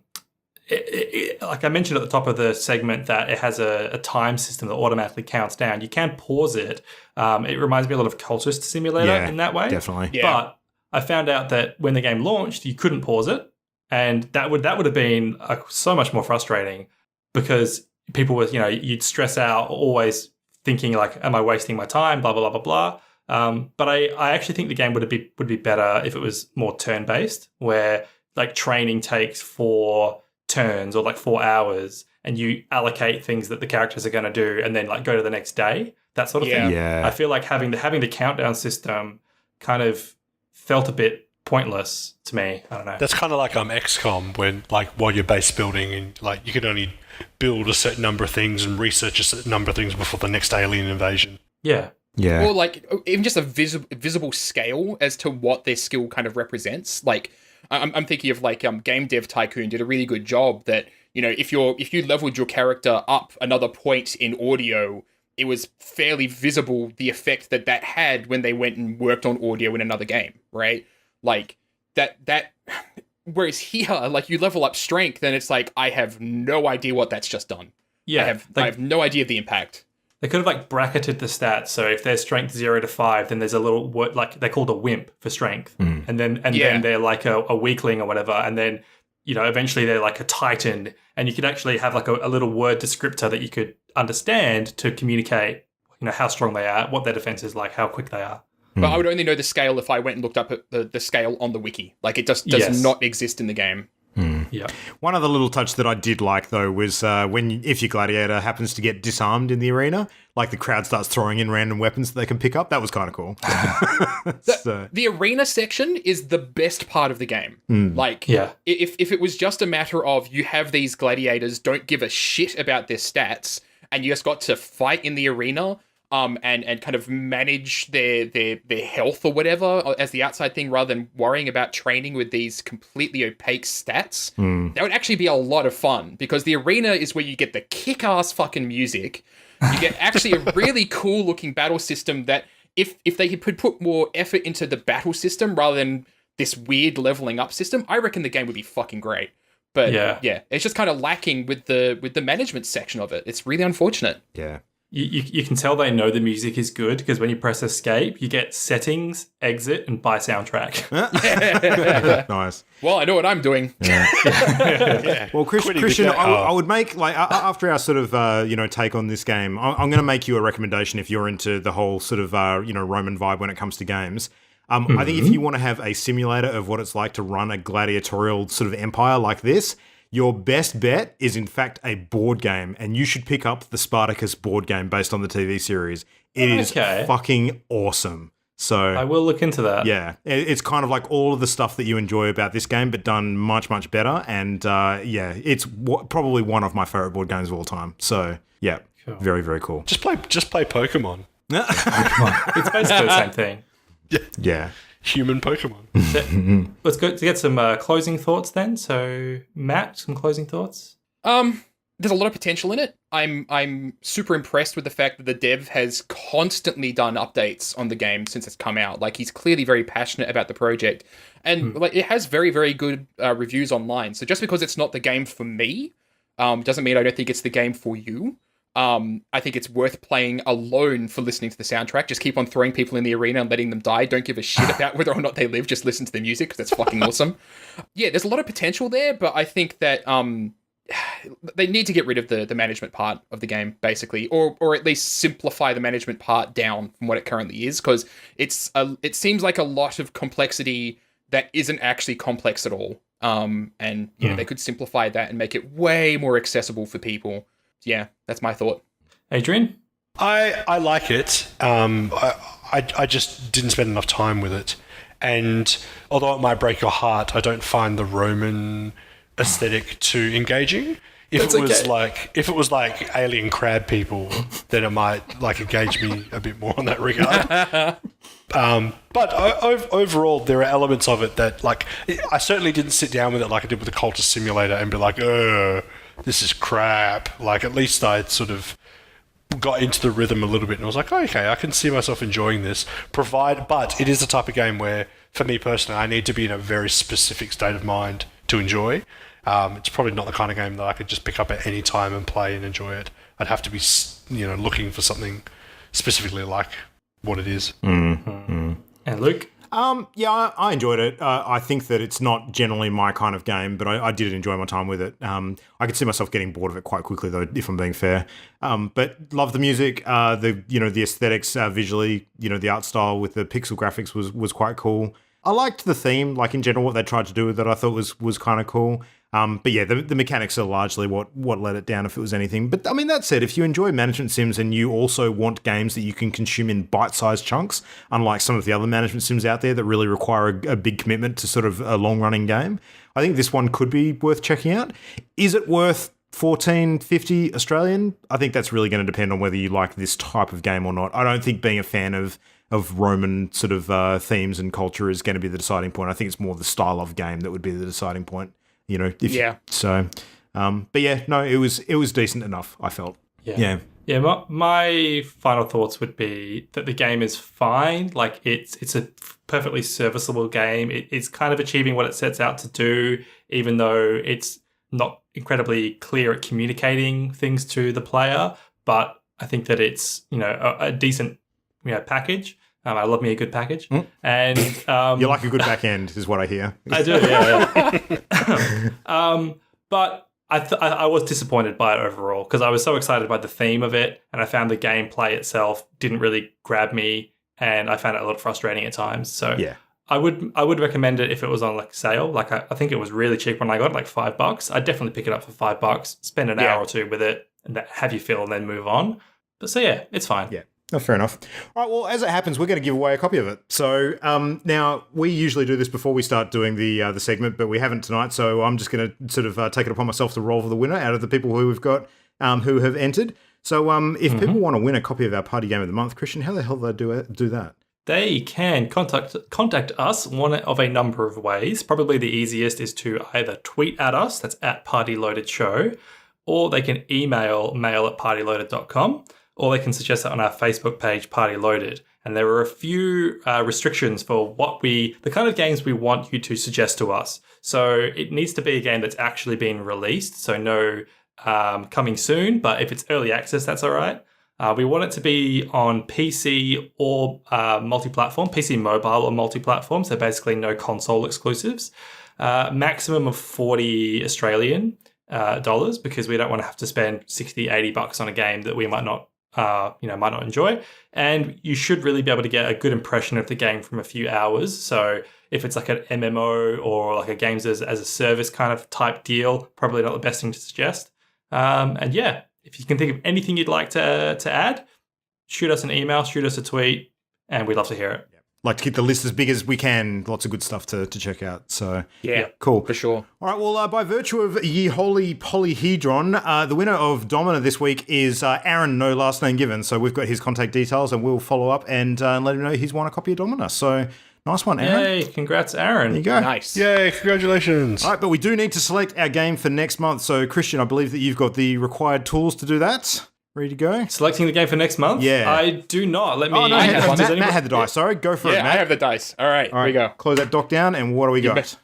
like I mentioned at the top of the segment that it has a time system that automatically counts down. You can pause it. It reminds me a lot of Cultist Simulator in that way. Definitely. Yeah. But I found out that when the game launched, you couldn't pause it. And that would have been so much more frustrating because people were, you'd stress out always thinking like, am I wasting my time? Blah, blah, blah, blah, blah. But I actually think the game would be better if it was more turn-based, where like training takes 4 turns or like 4 hours and you allocate things that the characters are going to do and then like go to the next day, that sort of thing. Yeah. I feel like having the countdown system kind of felt a bit pointless to me. I don't know. That's kind of like XCOM, when like while you're base building and like you can only build a certain number of things and research a certain number of things before the next alien invasion. Yeah. Or like even just a visible scale as to what their skill kind of represents. Like I'm thinking of like Game Dev Tycoon did a really good job that, if you leveled your character up another point in audio, it was fairly visible the effect that had when they went and worked on audio in another game, right? Like that whereas here, like you level up strength, then it's like I have no idea what that's just done. Yeah. I have no idea of the impact. They could have like bracketed the stats. So if their strength 0 to 5, then there's a little word, like they're called a wimp for strength. And then they're like a weakling or whatever. And then, eventually they're like a titan. And you could actually have like a little word descriptor that you could understand to communicate, how strong they are, what their defense is like, how quick they are. But I would only know the scale if I went and looked up at the scale on the wiki. Like it just does not exist in the game. Yeah. One other little touch that I did like, though, was if your gladiator happens to get disarmed in the arena, like the crowd starts throwing in random weapons that they can pick up. That was kind of cool. The arena section is the best part of the game. Like, if it was just a matter of you have these gladiators, don't give a shit about their stats, and you just got to fight in the arena, and kind of manage their health or whatever as the outside thing, rather than worrying about training with these completely opaque stats, that would actually be a lot of fun, because the arena is where you get the kick-ass fucking music. You get actually a really cool looking battle system that if they could put more effort into the battle system rather than this weird leveling up system, I reckon the game would be fucking great. But yeah, it's just kind of lacking with the management section of it. It's really unfortunate. Yeah. You can tell they know the music is good, because when you press escape, you get settings, exit, and buy soundtrack. Nice. Well, I know what I'm doing. Yeah. Well, Christian, I would make, like, after our sort of, take on this game, I'm going to make you a recommendation if you're into the whole sort of, Roman vibe when it comes to games. I think if you want to have a simulator of what it's like to run a gladiatorial sort of empire like this, your best bet is, in fact, a board game, and you should pick up the Spartacus board game based on the TV series. It is fucking awesome. So I will look into that. Yeah, it's kind of like all of the stuff that you enjoy about this game, but done much, much better. And it's probably one of my favorite board games of all time. So yeah, cool. Very, very cool. Just play Pokemon. It's basically the same thing. Yeah. Human Pokemon. Let's go to get some closing thoughts then. So Matt, some closing thoughts? There's a lot of potential in it. I'm super impressed with the fact that the dev has constantly done updates on the game since it's come out. Like, he's clearly very passionate about the project, and like it has very, very good reviews online. So just because it's not the game for me, doesn't mean I don't think it's the game for you. I think it's worth playing alone for listening to the soundtrack. Just keep on throwing people in the arena and letting them die. Don't give a shit about whether or not they live. Just listen to the music because it's fucking awesome. Yeah, there's a lot of potential there, but I think that they need to get rid of the management part of the game, basically, or at least simplify the management part down from what it currently is, because it seems like a lot of complexity that isn't actually complex at all. And they could simplify that and make it way more accessible for people. Yeah, that's my thought. Adrian? I like it. I just didn't spend enough time with it. And although it might break your heart, I don't find the Roman aesthetic too engaging. If it was like alien crab people, then it might like engage me a bit more in that regard. But overall, there are elements of it that, like, I certainly didn't sit down with it like I did with the Cultist Simulator and be like, this is crap. Like, at least I'd sort of got into the rhythm a little bit and I was like, okay, I can see myself enjoying this. But it is the type of game where, for me personally, I need to be in a very specific state of mind to enjoy. It's probably not the kind of game that I could just pick up at any time and play and enjoy it. I'd have to be, looking for something specifically like what it is. And Luke? I enjoyed it. I think that it's not generally my kind of game, but I did enjoy my time with it. I could see myself getting bored of it quite quickly, though, if I'm being fair. But love the music, the aesthetics visually, the art style with the pixel graphics was quite cool. I liked the theme, like in general, what they tried to do with it. I thought was kind of cool. But yeah, the mechanics are largely what let it down, if it was anything. But I mean, that said, if you enjoy management sims and you also want games that you can consume in bite-sized chunks, unlike some of the other management sims out there that really require a big commitment to sort of a long-running game, I think this one could be worth checking out. Is it worth $14.50 Australian? I think that's really going to depend on whether you like this type of game or not. I don't think being a fan of Roman sort of themes and culture is going to be the deciding point. I think it's more the style of game that would be the deciding point. But yeah, no, it was decent enough, I felt. Yeah. My final thoughts would be that the game is fine. Like, it's a perfectly serviceable game. It's kind of achieving what it sets out to do, even though it's not incredibly clear at communicating things to the player. But I think that it's a decent package. I love me a good package. And you like a good back end, is what I hear. I do, yeah. But I was disappointed by it overall because I was so excited by the theme of it, and I found the gameplay itself didn't really grab me, and I found it a little frustrating at times. So yeah, I would recommend it if it was on like sale. Like I think it was really cheap when I got it, like $5. I'd definitely pick it up for $5, spend an hour or two with it, and have you feel, and then move on. But so yeah, it's fine. Yeah. Oh, fair enough. All right, well, as it happens, we're going to give away a copy of it. So now, we usually do this before we start doing the segment, but we haven't tonight, so I'm just going to sort of take it upon myself to roll for the winner out of the people who we've got who have entered. So if people want to win a copy of our Party Game of the Month, Christian, how the hell do they do that? They can contact us one of a number of ways. Probably the easiest is to either tweet at us, that's at PartyLoadedShow, or they can email mail@partyloaded.com. Or they can suggest that on our Facebook page, Party Loaded. And there are a few restrictions for the kind of games we want you to suggest to us. So it needs to be a game that's actually been released. So no coming soon, but if it's early access, that's all right. We want it to be on PC or multi-platform, PC mobile or multi-platform. So basically no console exclusives. Maximum of 40 Australian dollars, because we don't want to have to spend $60-$80 on a game that we might not enjoy. And you should really be able to get a good impression of the game from a few hours. So if it's like an MMO or like a games as a service kind of type deal, probably not the best thing to suggest. And yeah, if you can think of anything you'd like to add, shoot us an email, shoot us a tweet, and we'd love to hear it. like to keep the list as big as we can. Lots of good stuff to check out. So Yeah, cool. for sure. All right, well, by virtue of Ye Holy Polyhedron, the winner of Domina this week is Aaron, no last name given. So we've got his contact details, and we'll follow up and let him know he's won a copy of Domina. So nice one, Aaron. Yay, congrats, Aaron. There you go. Nice. Yay, congratulations. All right, but we do need to select our game for next month. So, Christian, I believe that you've got the required tools to do that. Ready to go? Selecting the game for next month? Yeah. I do not. Let me... Oh, no, have Matt had the dice. Sorry, go for it, Yeah, Matt. I have the dice. All right, here we go. Close that dock down, and what do we got?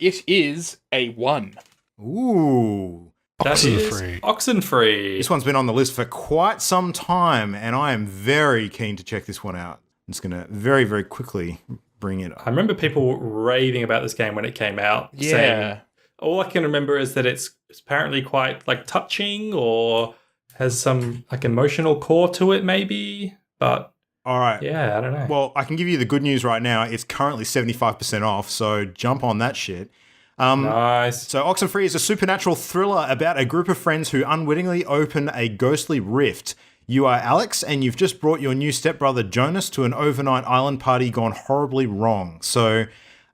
It is a 1. Ooh. That is Oxenfree. Oxenfree. This one's been on the list for quite some time, and I am very keen to check this one out. I'm just going to very, very quickly bring it up. I remember people raving about this game when it came out. Yeah. Saying, all I can remember is that it's apparently quite like touching or has some like emotional core to it, maybe. But All right. yeah, I don't know. Well, I can give you the good news right now. It's currently 75% off, so jump on that shit. Nice. So Oxenfree is a supernatural thriller about a group of friends who unwittingly open a ghostly rift. You are Alex, and you've just brought your new stepbrother Jonas to an overnight island party gone horribly wrong. So,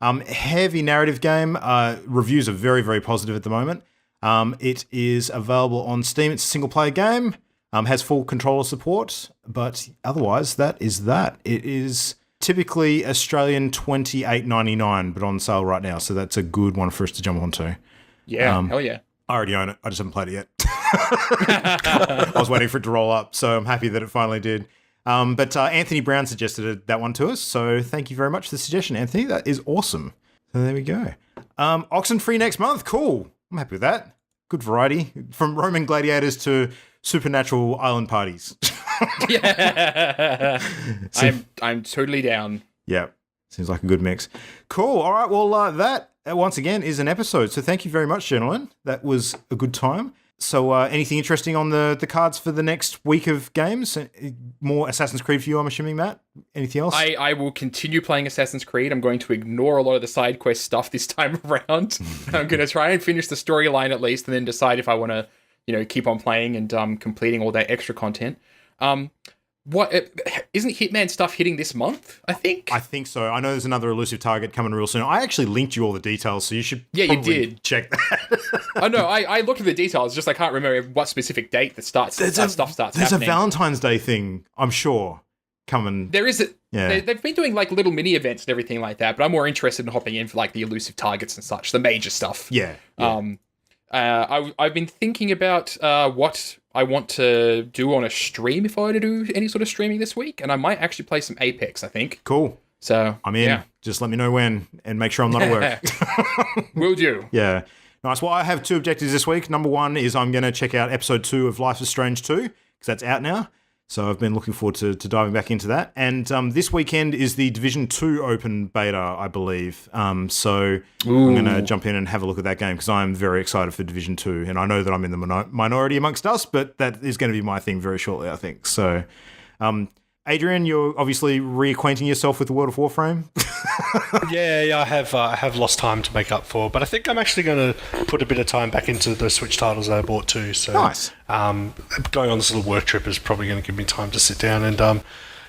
heavy narrative game. Reviews are very, very positive at the moment. It is available on Steam. It's a single-player game. Has full controller support, but otherwise, that is that. It is typically Australian $28.99, but on sale right now. So that's a good one for us to jump onto. Yeah, hell yeah. I already own it. I just haven't played it yet. I was waiting for it to roll up, so I'm happy that it finally did. But Anthony Brown suggested that one to us, so thank you very much for the suggestion, Anthony. That is awesome. So there we go. Oxenfree next month. Cool. I'm happy with that. Good variety. From Roman Gladiators to supernatural island parties. Yeah. I'm totally down. Yeah. Seems like a good mix. Cool. All right. Well, that once again is an episode. So thank you very much, gentlemen. That was a good time. So anything interesting on the cards for the next week of games? More Assassin's Creed for you, I'm assuming, Matt? Anything else? I will continue playing Assassin's Creed. I'm going to ignore a lot of the side quest stuff this time around. I'm going to try and finish the storyline at least and then decide if I want to, keep on playing and completing all that extra content. What isn't Hitman stuff hitting this month? I think so. I know there's another elusive target coming real soon. I actually linked you all the details, so you should you did check that. Oh no, I looked at the details. Just I can't remember what specific date that stuff starts. There's happening. a Valentine's Day thing, I'm sure, coming. There is. Yeah. They've been doing like little mini events and everything like that, but I'm more interested in hopping in for like the elusive targets and such, the major stuff. Yeah. I've been thinking about what I want to do on a stream if I were to do any sort of streaming this week, and I might actually play some Apex, I think. Cool. So I'm in. Yeah. Just let me know when and make sure I'm not at work. Will do. Yeah. Nice. Well, I have 2 objectives this week. Number 1 is I'm going to check out episode 2 of Life is Strange 2, because that's out now. So I've been looking forward to diving back into that. And this weekend is the Division 2 open beta, I believe. So I'm going to jump in and have a look at that game because I'm very excited for Division 2. And I know that I'm in the minority amongst us, but that is going to be my thing very shortly, I think. So, Adrian, you're obviously reacquainting yourself with the world of Warframe. Yeah, I have lost time to make up for, but I think I'm actually going to put a bit of time back into the Switch titles that I bought too. So Nice. Going on this little work trip is probably going to give me time to sit down and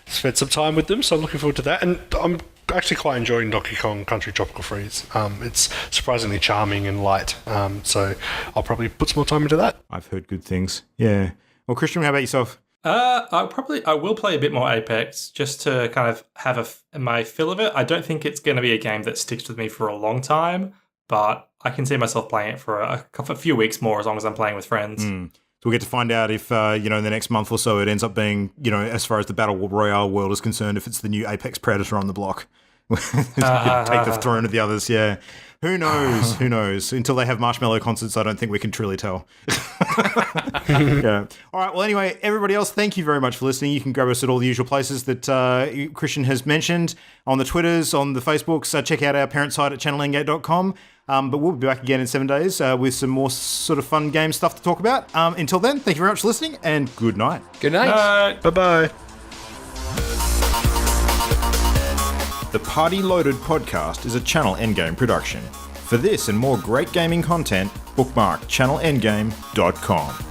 spend some time with them. So I'm looking forward to that, and I'm actually quite enjoying Donkey Kong Country Tropical Freeze. It's surprisingly charming and light. So I'll probably put some more time into that. I've heard good things. Yeah. Well, Christian, how about yourself? I will play a bit more Apex just to kind of have my fill of it. I don't think it's going to be a game that sticks with me for a long time, but I can see myself playing it for a few weeks more as long as I'm playing with friends. So we'll get to find out if, in the next month or so, it ends up being, as far as the Battle Royale world is concerned, if it's the new Apex Predator on the block. Take the throne of the others, yeah. Who knows? Who knows? Until they have Marshmallow concerts, I don't think we can truly tell. Yeah. All right. Well, anyway, everybody else, thank you very much for listening. You can grab us at all the usual places that Christian has mentioned, on the Twitters, on the Facebooks. Check out our parent site at channelengate.com. But we'll be back again in 7 days with some more sort of fun game stuff to talk about. Until then, thank you very much for listening, and good night. Good night. Bye-bye. The Party Loaded podcast is a Channel Endgame production. For this and more great gaming content, bookmark channelendgame.com.